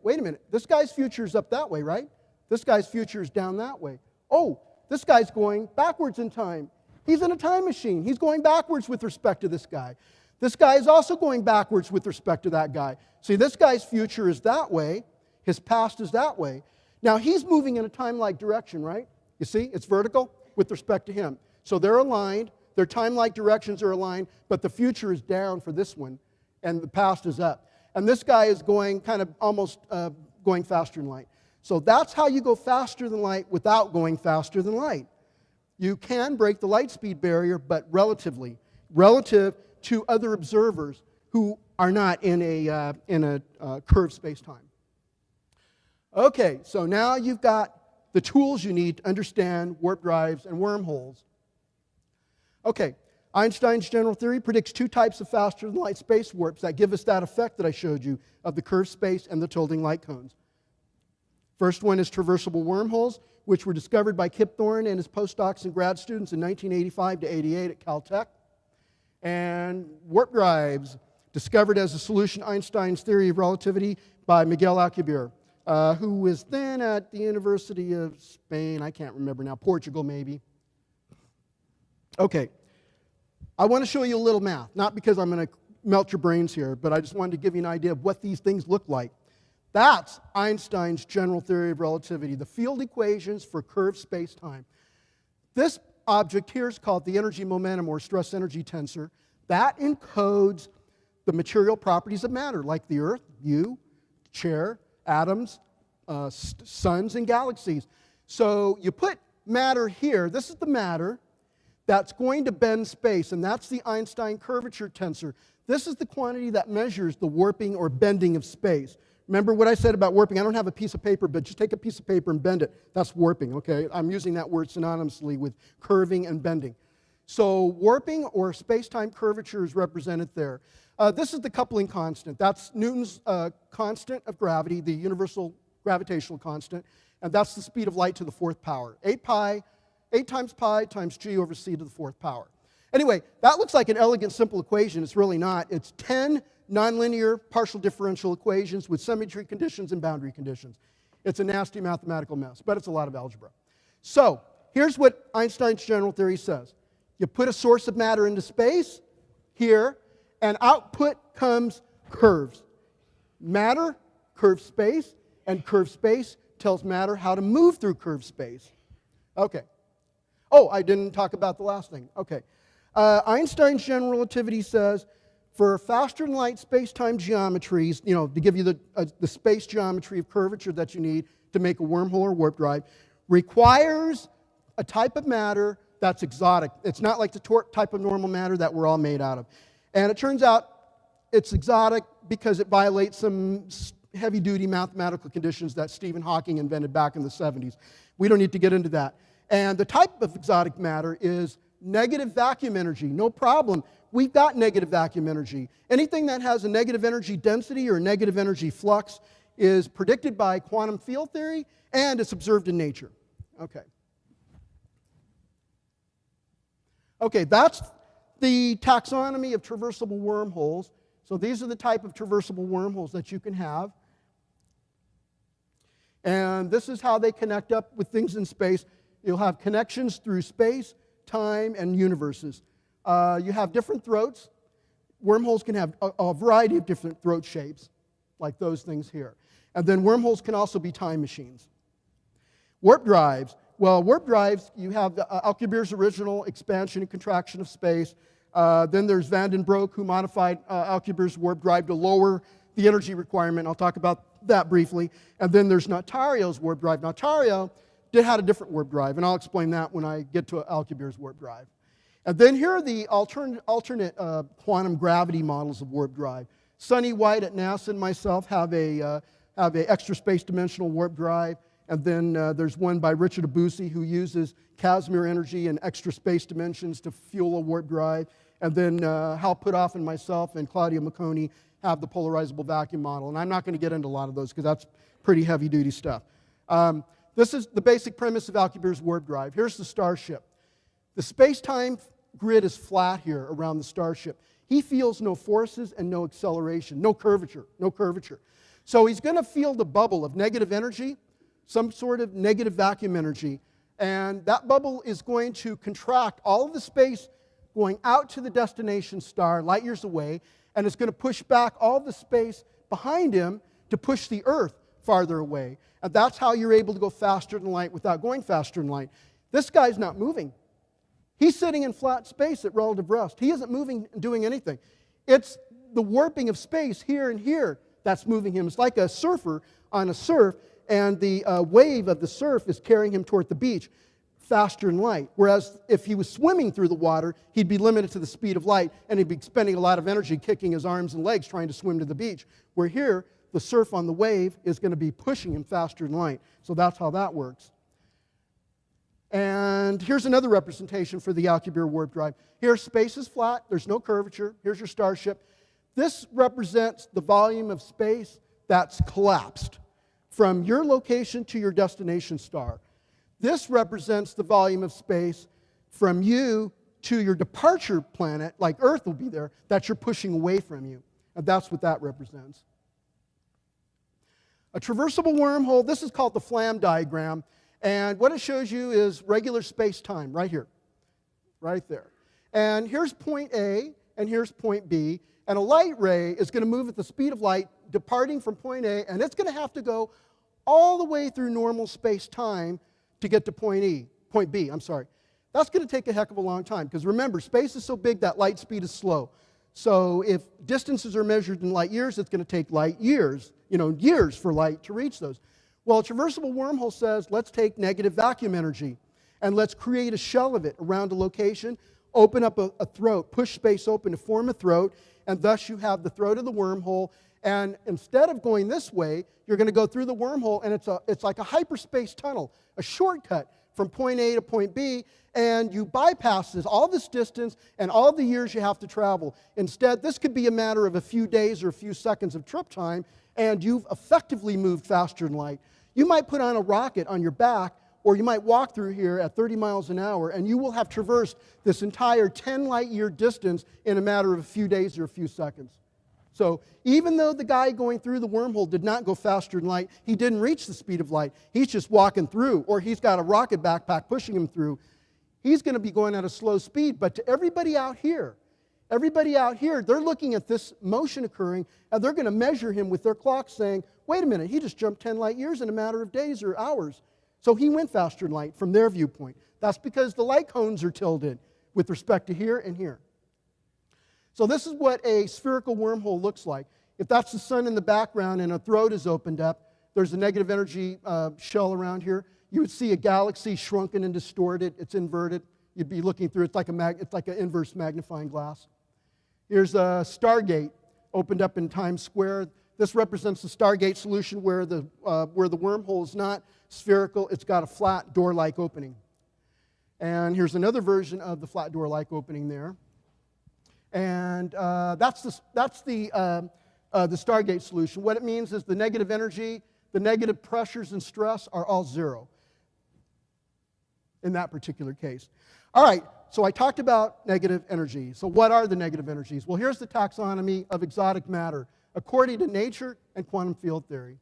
This guy's future is up that way, right? This guy's future is down that way. Oh, this guy's going backwards in time. He's in a time machine. He's going backwards with respect to this guy. This guy is also going backwards with respect to that guy. See, this guy's future is that way. His past is that way. Now, he's moving in a time-like direction, right? You see, it's vertical with respect to him. So they're aligned. Their time-like directions are aligned, but the future is down for this one, and the past is up. And this guy is going kind of almost going faster than light. So that's how you go faster than light without going faster than light. You can break the light speed barrier, but relative to other observers who are not in a curved space-time. Okay, so now you've got the tools you need to understand warp drives and wormholes. Okay, Einstein's general theory predicts two types of faster-than-light space warps that give us that effect that I showed you of the curved space and the tilting light cones. First one is traversable wormholes, which were discovered by Kip Thorne and his postdocs and grad students in 1985 to 88 at Caltech. And warp drives, discovered as a solution to Einstein's theory of relativity by Miguel Alcubierre, who was then at the University of Spain, I can't remember now, Portugal maybe. Okay, I want to show you a little math, not because I'm going to melt your brains here, but I just wanted to give you an idea of what these things look like. That's Einstein's general theory of relativity, the field equations for curved space-time. This object here is called the energy momentum or stress energy tensor. That encodes the material properties of matter, like the Earth, you, chair, atoms, suns, and galaxies. So you put matter here. This is the matter that's going to bend space, and that's the Einstein curvature tensor. This is the quantity that measures the warping or bending of space. Remember what I said about warping? I don't have a piece of paper, but just take a piece of paper and bend it. That's warping, okay? I'm using that word synonymously with curving and bending. So warping or space-time curvature is represented there. This is the coupling constant. That's Newton's constant of gravity, the universal gravitational constant, and that's the speed of light to the fourth power. 8 pi 8 times pi times g over c to the 4th power. Anyway, that looks like an elegant, simple equation. It's really not. It's 10 nonlinear partial differential equations with symmetry conditions and boundary conditions. It's a nasty mathematical mess, but it's a lot of algebra. So here's what Einstein's general theory says. You put a source of matter into space here, and output comes curves. Matter, curved space, and curved space tells matter how to move through curved space. Okay. Oh, I didn't talk about the last thing. Okay. Einstein's general relativity says for faster-than-light space-time geometries, to give you the space geometry of curvature that you need to make a wormhole or warp drive, requires a type of matter that's exotic. It's not like the type of normal matter that we're all made out of. And it turns out it's exotic because it violates some heavy-duty mathematical conditions that Stephen Hawking invented back in the 70s. We don't need to get into that. And the type of exotic matter is negative vacuum energy. No problem. We've got negative vacuum energy. Anything that has a negative energy density or negative energy flux is predicted by quantum field theory, and it's observed in nature. Okay. Okay, that's the taxonomy of traversable wormholes. So these are the type of traversable wormholes that you can have. And this is how they connect up with things in space. You'll have connections through space, time, and universes. You have different throats. Wormholes can have a variety of different throat shapes, like those things here. And then wormholes can also be time machines. Warp drives. Well, warp drives, you have Alcubierre's original expansion and contraction of space. Then there's Van den Broek, who modified Alcubierre's warp drive to lower the energy requirement. I'll talk about that briefly. And then there's Notario's warp drive. Notario had a different warp drive, and I'll explain that when I get to Alcubierre's warp drive. And then here are the alternate quantum gravity models of warp drive. Sonny White at NASA and myself have a extra space dimensional warp drive. And then there's one by Richard Abusi, who uses Casimir energy and extra space dimensions to fuel a warp drive. And then Hal Puthoff and myself and Claudia Macconi have the polarizable vacuum model. And I'm not going to get into a lot of those because that's pretty heavy-duty stuff. This is the basic premise of Alcubierre's warp drive. Here's the starship. The space-time grid is flat here around the starship. He feels no forces and no acceleration, no curvature. So he's going to feel the bubble of negative energy, some sort of negative vacuum energy, and that bubble is going to contract all of the space going out to the destination star, light years away, and it's going to push back all the space behind him to push the Earth farther away. And that's how you're able to go faster than light without going faster than light. This guy's not moving. He's sitting in flat space at relative rest. He isn't moving and doing anything. It's the warping of space here and here that's moving him. It's like a surfer on a surf, and the wave of the surf is carrying him toward the beach faster than light. Whereas if he was swimming through the water, he'd be limited to the speed of light, and he'd be spending a lot of energy kicking his arms and legs trying to swim to the beach. Where here, the surf on the wave is going to be pushing him faster than light. So that's how that works. And here's another representation for the Alcubierre warp drive. Here, space is flat. There's no curvature. Here's your starship. This represents the volume of space that's collapsed from your location to your destination star. This represents the volume of space from you to your departure planet, like Earth will be there, that you're pushing away from you. And that's what that represents. A traversable wormhole, this is called the Flam diagram. And what it shows you is regular space-time right here, right there. And here's point A, and here's point B. And a light ray is going to move at the speed of light, departing from point A, and it's going to have to go all the way through normal space-time to get to point B. That's going to take a heck of a long time, because remember, space is so big that light speed is slow. So if distances are measured in light years, it's going to take light years, years for light to reach those. Well, a traversable wormhole says, let's take negative vacuum energy, and let's create a shell of it around a location, open up a throat, push space open to form a throat, and thus you have the throat of the wormhole. And instead of going this way, you're going to go through the wormhole, and it's like a hyperspace tunnel, a shortcut from point A to point B, and you bypass all this distance and all the years you have to travel. Instead, this could be a matter of a few days or a few seconds of trip time, and you've effectively moved faster than light. You might put on a rocket on your back or you might walk through here at 30 miles an hour, and you will have traversed this entire 10 light year distance in a matter of a few days or a few seconds. So even though the guy going through the wormhole did not go faster than light, he didn't reach the speed of light. He's just walking through, or he's got a rocket backpack pushing him through. He's going to be going at a slow speed. But to everybody out here, they're looking at this motion occurring, and they're going to measure him with their clock saying, wait a minute, he just jumped 10 light years in a matter of days or hours. So he went faster than light from their viewpoint. That's because the light cones are tilted with respect to here and here. So this is what a spherical wormhole looks like. If that's the sun in the background and a throat is opened up, there's a negative energy shell around here. You would see a galaxy shrunken and distorted. It's inverted. You'd be looking through it. It's like an inverse magnifying glass. Here's a Stargate opened up in Times Square. This represents the Stargate solution where the wormhole is not spherical. It's got a flat door-like opening. And here's another version of the flat door-like opening there. And that's the Stargate solution. What it means is the negative energy, the negative pressures and stress are all zero in that particular case. All right, so I talked about negative energy. So what are the negative energies? Well, here's the taxonomy of exotic matter according to nature and quantum field theory.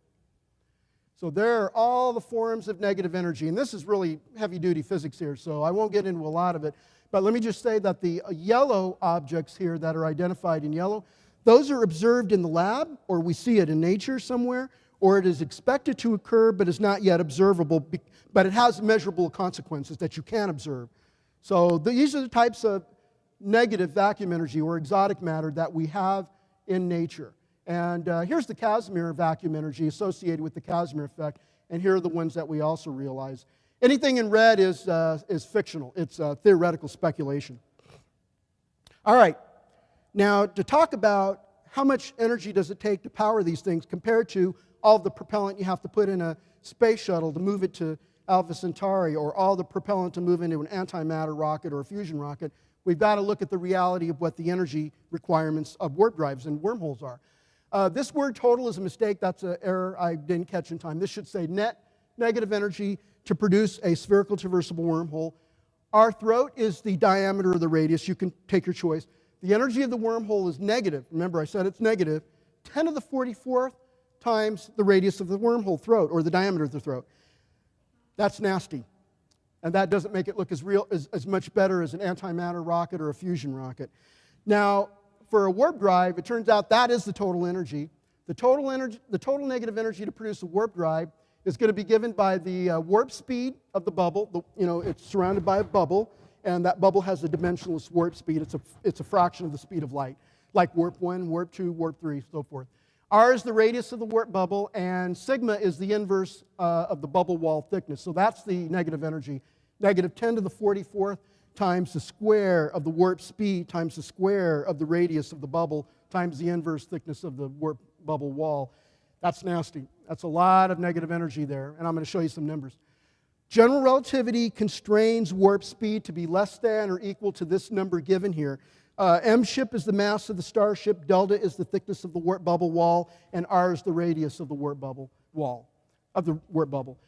So there are all the forms of negative energy, and this is really heavy-duty physics here, so I won't get into a lot of it. But let me just say that the yellow objects here that are identified in yellow, those are observed in the lab, or we see it in nature somewhere, or it is expected to occur but is not yet observable, but it has measurable consequences that you can observe. So these are the types of negative vacuum energy or exotic matter that we have in nature. And here's the Casimir vacuum energy associated with the Casimir effect, and here are the ones that we also realize. Anything in red is fictional. It's theoretical speculation. All right. Now, to talk about how much energy does it take to power these things compared to all the propellant you have to put in a space shuttle to move it to Alpha Centauri, or all the propellant to move into an antimatter rocket or a fusion rocket, we've got to look at the reality of what the energy requirements of warp drives and wormholes are. This word total is a mistake. That's an error I didn't catch in time. This should say net negative energy to produce a spherical traversable wormhole. Our throat is the diameter of the radius. You can take your choice. The energy of the wormhole is negative. Remember, I said it's negative. 10 to the 44th times the radius of the wormhole throat, or the diameter of the throat. That's nasty. And that doesn't make it look as much better as an antimatter rocket or a fusion rocket. Now, for a warp drive, it turns out that is the total energy. The total negative energy to produce a warp drive is going to be given by the warp speed of the bubble. It's surrounded by a bubble, and that bubble has a dimensionless warp speed. It's a fraction of the speed of light, like warp 1, warp 2, warp 3, so forth. R is the radius of the warp bubble, and sigma is the inverse of the bubble wall thickness. So that's the negative energy. Negative 10 to the 44th times the square of the warp speed times the square of the radius of the bubble times the inverse thickness of the warp bubble wall. That's nasty. That's a lot of negative energy there, and I'm going to show you some numbers. General relativity constrains warp speed to be less than or equal to this number given here. M ship is the mass of the starship, delta is the thickness of the warp bubble wall, and R is the radius of the warp bubble wall, of the warp bubble.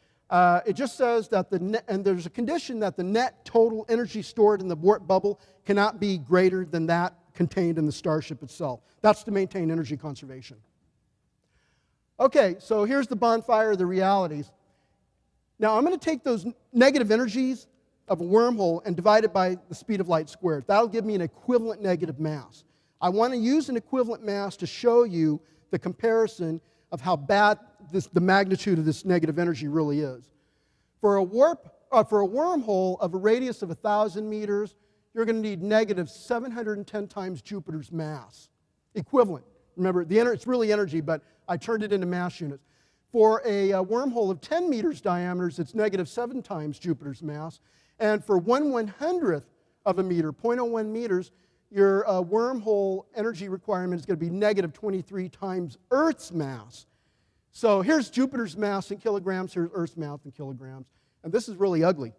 It just says that and there's a condition that the net total energy stored in the warp bubble cannot be greater than that contained in the starship itself. That's to maintain energy conservation. Okay, so here's the bonfire of the realities. Now I'm going to take those negative energies of a wormhole and divide it by the speed of light squared. That'll give me an equivalent negative mass. I want to use an equivalent mass to show you the comparison of how bad the magnitude of this negative energy really is. For a wormhole of a radius of 1,000 meters, you're going to need negative 710 times Jupiter's mass. Equivalent. Remember, it's really energy, but I turned it into mass units. For a wormhole of 10 meters diameters, it's negative 7 times Jupiter's mass. And for 1/100th of a meter, 0.01 meters, your wormhole energy requirement is going to be negative 23 times Earth's mass. So here's Jupiter's mass in kilograms, here's Earth's mass in kilograms. And this is really ugly.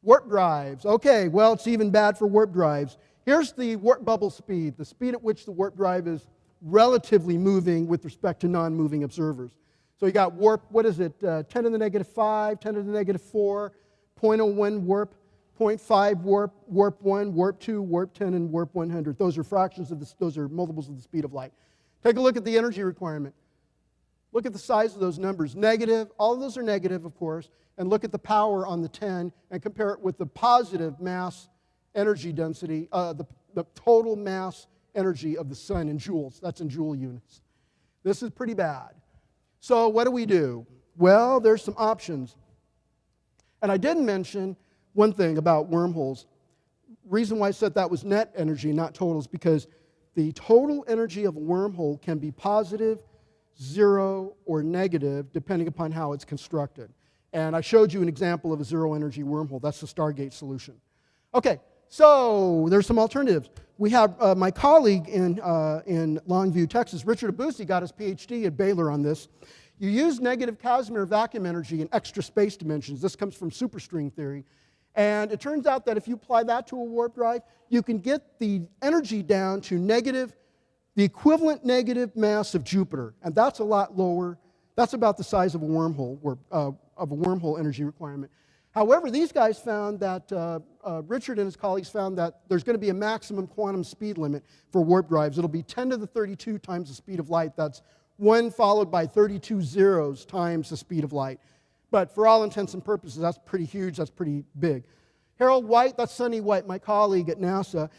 Warp drives. Okay, well, it's even bad for warp drives. Here's the warp bubble speed, the speed at which the warp drive is relatively moving with respect to non-moving observers. So you got warp, what is it, 10 to the negative 5, 10 to the negative 4, 0.01 warp, 0.5 warp, warp 1, warp 2, warp 10, and warp 100. Those are fractions of those are multiples of the speed of light. Take a look at the energy requirement. Look at the size of those numbers. Negative, all of those are negative, of course, and look at the power on the 10 and compare it with the positive mass energy density, the total mass energy of the sun in joules. That's in joule units. This is pretty bad. So what do? Well, there's some options. And I didn't mention one thing about wormholes. Reason why I said that was net energy, not total, is because the total energy of a wormhole can be positive, 0, or negative, depending upon how it's constructed. And I showed you an example of a zero energy wormhole. That's the Stargate solution. Okay, so there's some alternatives. We have my colleague in Longview, Texas, Richard Abusi, got his PhD at Baylor on this. You use negative Casimir vacuum energy in extra space dimensions. This comes from superstring theory. And it turns out that if you apply that to a warp drive, you can get the energy down to negative, the equivalent negative mass of Jupiter. And that's a lot lower. That's about the size of a wormhole, of a wormhole energy requirement. However, these guys found that, Richard and his colleagues found that there's going to be a maximum quantum speed limit for warp drives. It'll be 10 to the 32 times the speed of light. That's 1 followed by 32 zeros times the speed of light. But for all intents and purposes, that's pretty huge, that's pretty big. Harold White, that's Sonny White, my colleague at NASA,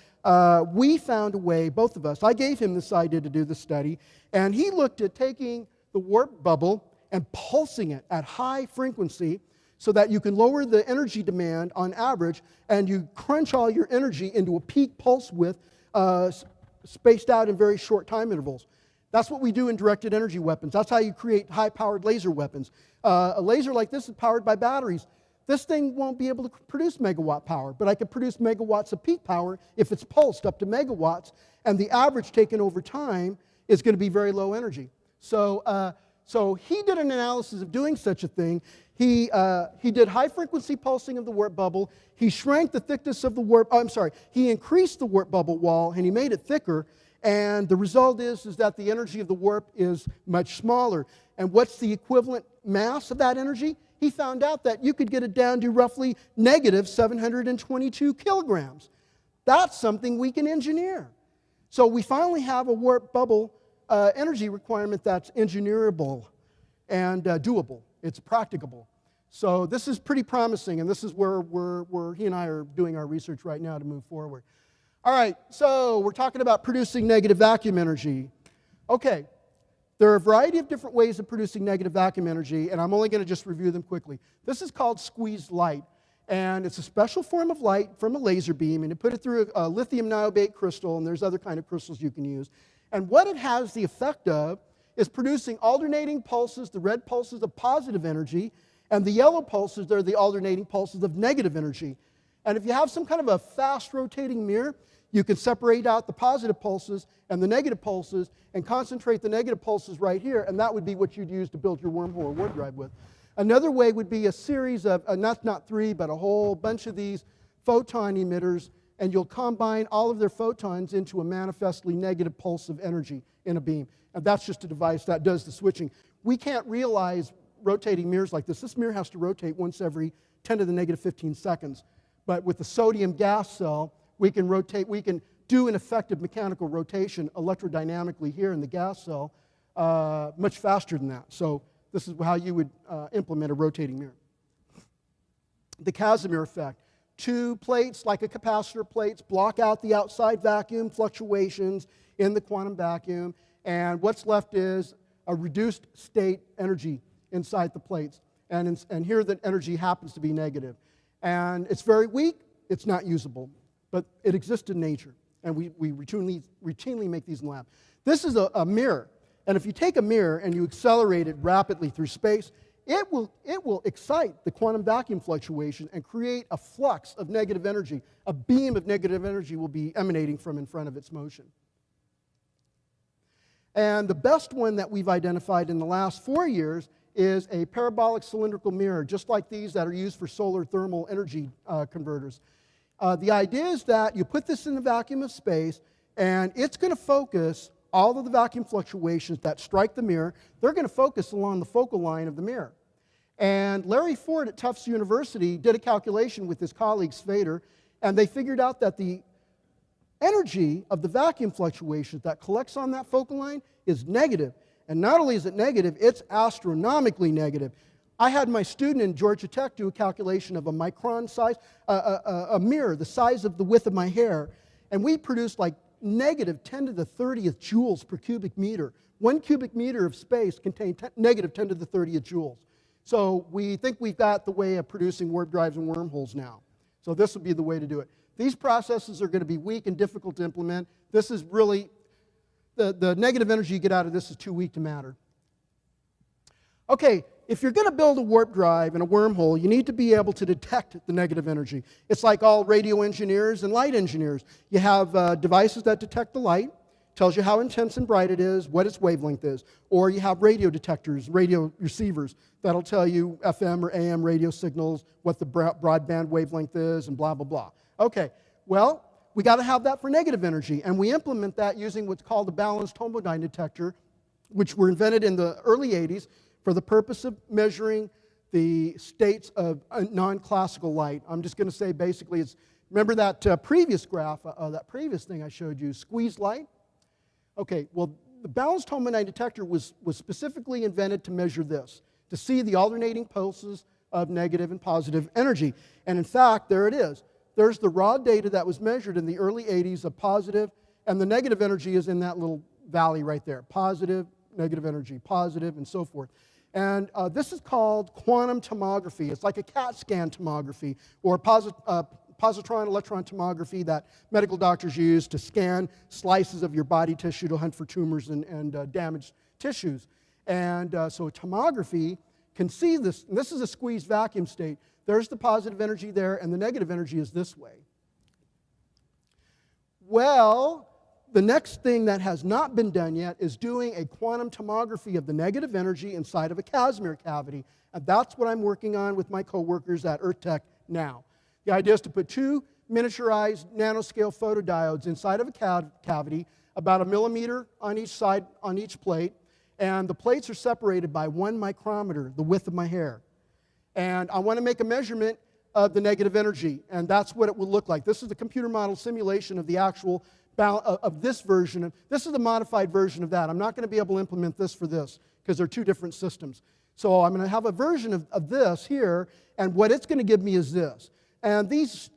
we found a way, both of us, I gave him this idea to do the study, and he looked at taking the warp bubble and pulsing it at high frequency so that you can lower the energy demand on average, and you crunch all your energy into a peak pulse width spaced out in very short time intervals. That's what we do in directed energy weapons. That's how you create high-powered laser weapons. A laser like this is powered by batteries. This thing won't be able to produce megawatt power, but I could produce megawatts of peak power if it's pulsed up to megawatts, and the average taken over time is going to be very low energy. So he did an analysis of doing such a thing. He did high-frequency pulsing of the warp bubble. He shrank the thickness of the warp, he increased the warp bubble wall, and he made it thicker. And the result is that the energy of the warp is much smaller. And what's the equivalent mass of that energy? He found out that you could get it down to roughly negative 722 kilograms. That's something we can engineer. So we finally have a warp bubble energy requirement that's engineerable and doable. It's practicable. So this is pretty promising, and this is where he and I are doing our research right now to move forward. All right, so we're talking about producing negative vacuum energy. Okay, there are a variety of different ways of producing negative vacuum energy, and I'm only going to just review them quickly. This is called squeezed light, and it's a special form of light from a laser beam, and you put it through a lithium niobate crystal, and there's other kind of crystals you can use. And what it has the effect of is producing alternating pulses, the red pulses of positive energy, and the yellow pulses, they're the alternating pulses of negative energy. And if you have some kind of a fast rotating mirror, you can separate out the positive pulses and the negative pulses and concentrate the negative pulses right here, and that would be what you'd use to build your wormhole or warp drive with. Another way would be a series of, not three, but a whole bunch of these photon emitters, and you'll combine all of their photons into a manifestly negative pulse of energy in a beam. And that's just a device that does the switching. We can't realize rotating mirrors like this. This mirror has to rotate once every 10 to the negative 15 seconds. But with the sodium gas cell, we can do an effective mechanical rotation electrodynamically here in the gas cell much faster than that. So this is how you would implement a rotating mirror. The Casimir effect. Two plates, like a capacitor plates, block out the outside vacuum fluctuations in the quantum vacuum, and what's left is a reduced state energy inside the plates. And here the energy happens to be negative. And it's very weak, it's not usable, but it exists in nature, and we routinely make these in the lab. This is a mirror, and if you take a mirror and you accelerate it rapidly through space, it will excite the quantum vacuum fluctuation and create a flux of negative energy. A beam of negative energy will be emanating from in front of its motion. And the best one that we've identified in the last 4 years is a parabolic cylindrical mirror, just like these that are used for solar thermal energy converters. The idea is that you put this in the vacuum of space, and it's going to focus all of the vacuum fluctuations that strike the mirror, they're going to focus along the focal line of the mirror. And Larry Ford at Tufts University did a calculation with his colleague Svader, and they figured out that the energy of the vacuum fluctuations that collects on that focal line is negative. And not only is it negative, it's astronomically negative. I had my student in Georgia Tech do a calculation of a micron size, a mirror the size of the width of my hair, and we produced like negative 10 to the 30th joules per cubic meter. 1 cubic meter of space contained negative 10 to the 30th joules. So we think we've got the way of producing warp drives and wormholes now. So this would be the way to do it. These processes are going to be weak and difficult to implement. This is really, the negative energy you get out of this is too weak to matter. Okay, if you're going to build a warp drive and a wormhole, you need to be able to detect the negative energy. It's like all radio engineers and light engineers. You have devices that detect the light, tells you how intense and bright it is, what its wavelength is. Or you have radio detectors, radio receivers, that'll tell you FM or AM radio signals, what the broadband wavelength is, and blah, blah, blah. Okay, well, we got to have that for negative energy, and we implement that using what's called a balanced homodyne detector, which were invented in the early 80s for the purpose of measuring the states of non-classical light. I'm just going to say basically it's, remember that previous graph, that previous thing I showed you, squeezed light? Okay, well, the balanced homodyne detector was specifically invented to measure this, to see the alternating pulses of negative and positive energy. And in fact, there it is. There's the raw data that was measured in the early 80s of positive, and the negative energy is in that little valley right there. Positive, negative energy, positive, and so forth. And this is called quantum tomography. It's like a CAT scan tomography, or positron electron tomography that medical doctors use to scan slices of your body tissue to hunt for tumors and damaged tissues. And so tomography can see this. And this is a squeezed vacuum state. There's the positive energy there, and the negative energy is this way. Well, the next thing that has not been done yet is doing a quantum tomography of the negative energy inside of a Casimir cavity. And that's what I'm working on with my coworkers at EarthTech now. The idea is to put 2 miniaturized nanoscale photodiodes inside of a cavity, about 1 millimeter on each side, on each plate, and the plates are separated by 1 micrometer, the width of my hair. And I want to make a measurement of the negative energy, and that's what it will look like. This is the computer model simulation of the actual of this version. This is the modified version of that. I'm not going to be able to implement this for this because they're 2 different systems. So I'm going to have a version of this here, and what it's going to give me is this. And these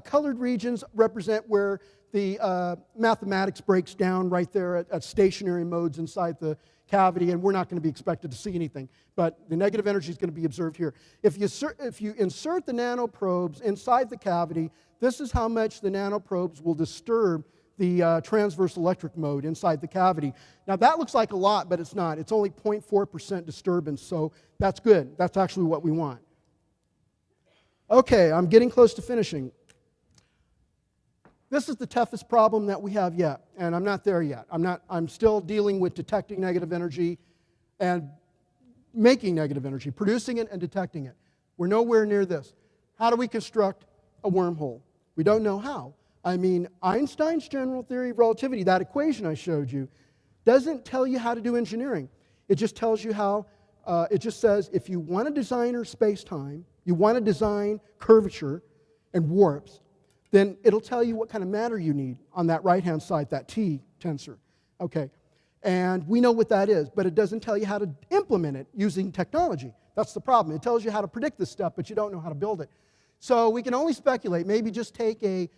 colored regions represent where the mathematics breaks down right there at stationary modes inside the cavity, and we're not going to be expected to see anything. But the negative energy is going to be observed here. If you insert the nanoprobes inside the cavity, this is how much the nanoprobes will disturb the transverse electric mode inside the cavity. Now that looks like a lot, but it's not. It's only 0.4% disturbance, so that's good. That's actually what we want. Okay, I'm getting close to finishing. This is the toughest problem that we have yet, and I'm not there yet. I'm still dealing with detecting negative energy and making negative energy, producing it and detecting it. We're nowhere near this. How do we construct a wormhole? We don't know how. I mean, Einstein's general theory of relativity, that equation I showed you, doesn't tell you how to do engineering. It just tells you how, it just says if you want to design space-time, you want to design curvature and warps, then it'll tell you what kind of matter you need on that right-hand side, that T tensor. Okay, and we know what that is, but it doesn't tell you how to implement it using technology. That's the problem. It tells you how to predict this stuff, but you don't know how to build it. So we can only speculate. Maybe just take a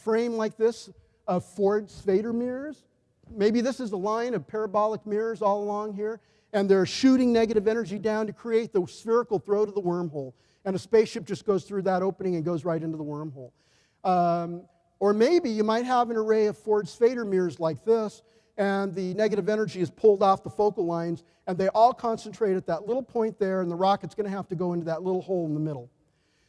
frame like this of Ford Svader mirrors. Maybe this is a line of parabolic mirrors all along here, and they're shooting negative energy down to create the spherical throat of the wormhole. And a spaceship just goes through that opening and goes right into the wormhole. Or maybe you might have an array of Ford Svader mirrors like this, and the negative energy is pulled off the focal lines, and they all concentrate at that little point there, and the rocket's going to have to go into that little hole in the middle.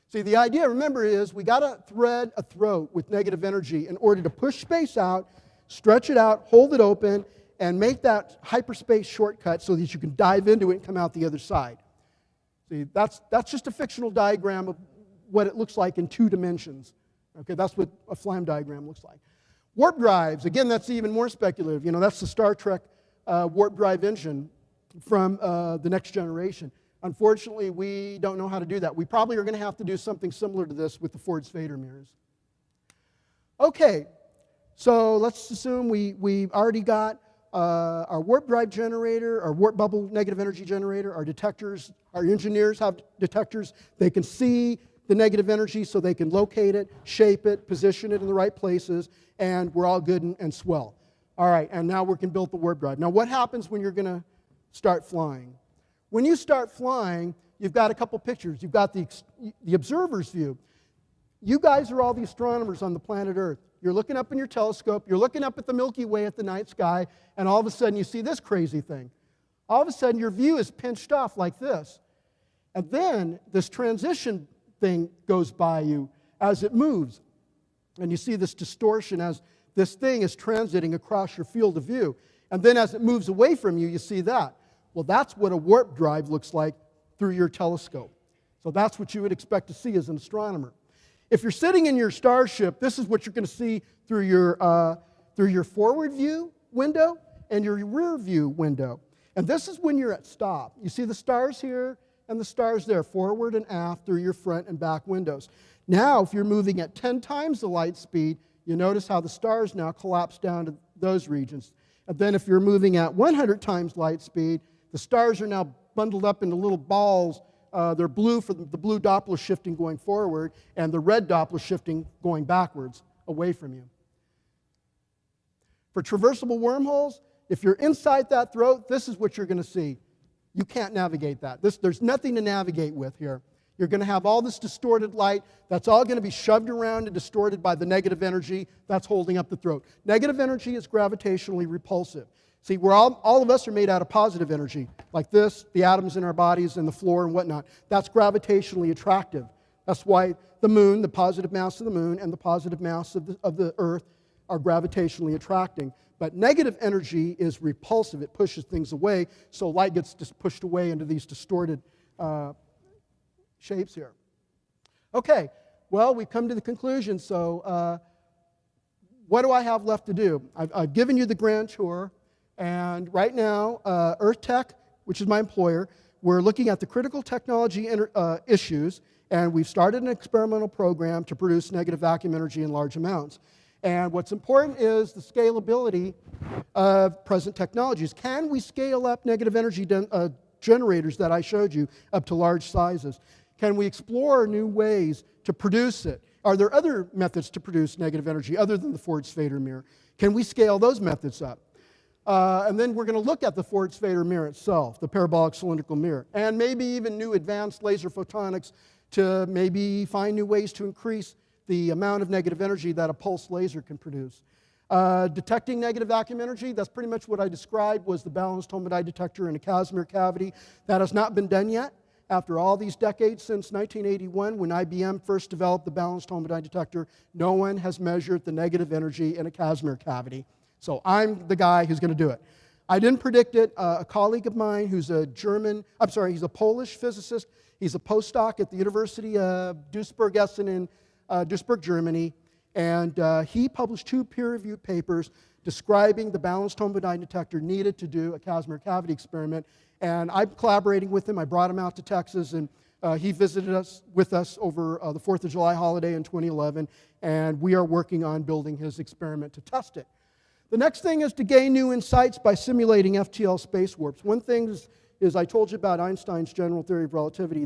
See, the idea, remember, is we got to thread a throat with negative energy in order to push space out, stretch it out, hold it open, and make that hyperspace shortcut so that you can dive into it and come out the other side. See, that's just a fictional diagram of what it looks like in 2 dimensions. Okay, that's what a Flam diagram looks like. Warp drives, again, that's even more speculative. You know, that's the Star Trek warp drive engine from the Next Generation. Unfortunately, we don't know how to do that. We probably are going to have to do something similar to this with the Ford's Fader mirrors. Okay, so let's assume we've already got our warp drive generator, our warp bubble negative energy generator, our detectors, our engineers have detectors. They can see the negative energy so they can locate it, shape it, position it in the right places, and we're all good and swell. All right, and now we can build the warp drive. Now what happens when you're going to start flying? When you start flying, you've got a couple pictures. You've got the observer's view. You guys are all the astronomers on the planet Earth. You're looking up in your telescope, you're looking up at the Milky Way at the night sky, and all of a sudden you see this crazy thing. All of a sudden your view is pinched off like this. And then this transition thing goes by you as it moves. And you see this distortion as this thing is transiting across your field of view. And then as it moves away from you, you see that. Well, that's what a warp drive looks like through your telescope. So that's what you would expect to see as an astronomer. If you're sitting in your starship, this is what you're going to see through your forward view window and your rear view window. And this is when you're at stop. You see the stars here and the stars there, forward and aft through your front and back windows. Now, if you're moving at 10 times the light speed, you notice how the stars now collapse down to those regions. And then if you're moving at 100 times light speed, the stars are now bundled up into little balls. They're blue for the blue Doppler shifting going forward and the red Doppler shifting going backwards away from you. For traversable wormholes, if you're inside that throat, this is what you're going to see. You can't navigate that. There's nothing to navigate with here. You're going to have all this distorted light. That's all going to be shoved around and distorted by the negative energy that's holding up the throat. Negative energy is gravitationally repulsive. See, all of us are made out of positive energy, like this, the atoms in our bodies and the floor and whatnot. That's gravitationally attractive. That's why the moon, the positive mass of the moon, and the positive mass of the Earth are gravitationally attracting. But negative energy is repulsive. It pushes things away, so light gets just pushed away into these distorted shapes here. Okay, well, we come to the conclusion. So what do I have left to do? I've given you the grand tour. And right now, Earth Tech, which is my employer, we're looking at the critical technology issues, and we've started an experimental program to produce negative vacuum energy in large amounts. And what's important is the scalability of present technologies. Can we scale up negative energy generators that I showed you up to large sizes? Can we explore new ways to produce it? Are there other methods to produce negative energy other than the Ford's Fader mirror? Can we scale those methods up? And then we're going to look at the Ford's Fader mirror itself, the parabolic cylindrical mirror, and maybe even new advanced laser photonics to maybe find new ways to increase the amount of negative energy that a pulse laser can produce. Detecting negative vacuum energy, that's pretty much what I described, was the balanced home dye detector in a Casimir cavity. That has not been done yet. After all these decades, since 1981, when IBM first developed the balanced home dye detector, no one has measured the negative energy in a Casimir cavity. So I'm the guy who's going to do it. I didn't predict it. A colleague of mine who's he's a Polish physicist. He's a postdoc at the University of Duisburg-Essen in Duisburg, Germany. And he published 2 peer-reviewed papers describing the balanced home dye detector needed to do a Casimir cavity experiment. And I'm collaborating with him. I brought him out to Texas, and he visited with us over the 4th of July holiday in 2011. And we are working on building his experiment to test it. The next thing is to gain new insights by simulating FTL space warps. One thing is I told you about Einstein's general theory of relativity.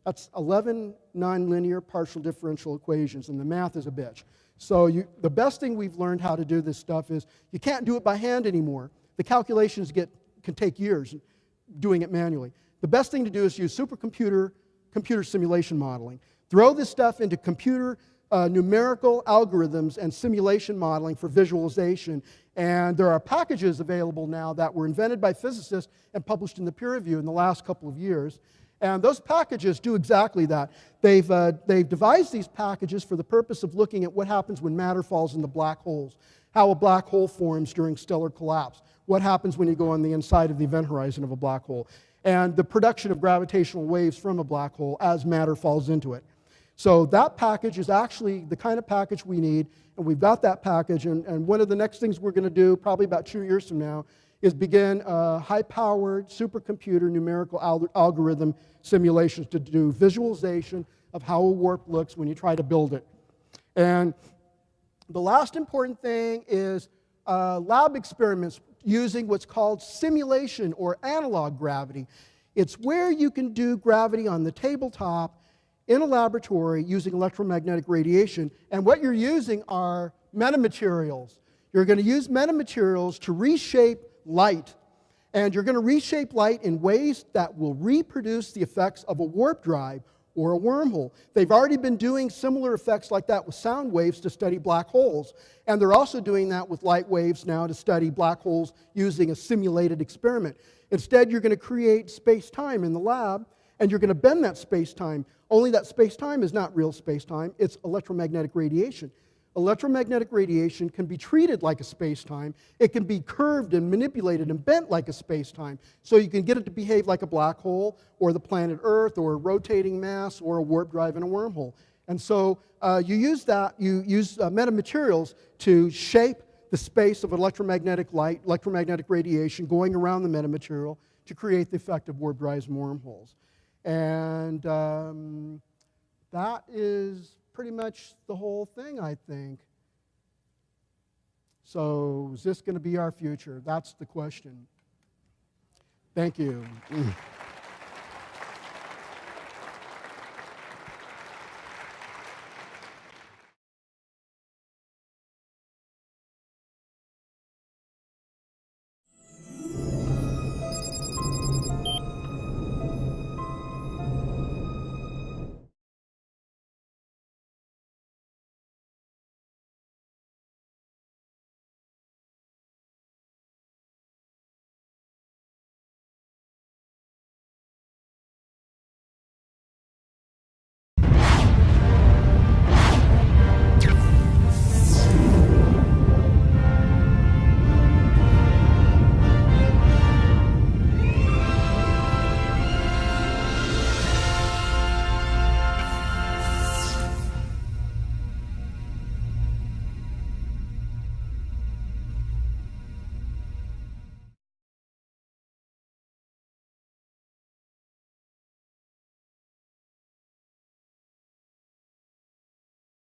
That's 11 nonlinear partial differential equations, and the math is a bitch. So the best thing we've learned how to do this stuff is you can't do it by hand anymore. The calculations can take years doing it manually. The best thing to do is use computer simulation modeling. Throw this stuff into computer numerical algorithms and simulation modeling for visualization. And there are packages available now that were invented by physicists and published in the peer review in the last couple of years. And those packages do exactly that. They've devised these packages for the purpose of looking at what happens when matter falls into black holes, how a black hole forms during stellar collapse, what happens when you go on the inside of the event horizon of a black hole, and the production of gravitational waves from a black hole as matter falls into it. So that package is actually the kind of package we need, and we've got that package. And one of the next things we're going to do, probably about 2 years from now, is begin high-powered supercomputer numerical algorithm simulations to do visualization of how a warp looks when you try to build it. And the last important thing is lab experiments using what's called simulation or analog gravity. It's where you can do gravity on the tabletop in a laboratory using electromagnetic radiation, and what you're using are metamaterials. You're going to use metamaterials to reshape light, and you're going to reshape light in ways that will reproduce the effects of a warp drive or a wormhole. They've already been doing similar effects like that with sound waves to study black holes, and they're also doing that with light waves now to study black holes using a simulated experiment. Instead, you're going to create space-time in the lab, and you're going to bend that space-time. Only that space-time is not real space-time, it's electromagnetic radiation. Electromagnetic radiation can be treated like a space-time. It can be curved and manipulated and bent like a space-time. So you can get it to behave like a black hole or the planet Earth or a rotating mass or a warp drive in a wormhole. And so you use metamaterials to shape the space of electromagnetic light, electromagnetic radiation going around the metamaterial to create the effect of warp drives and wormholes. And that is pretty much the whole thing, I think. So is this going to be our future? That's the question. Thank you.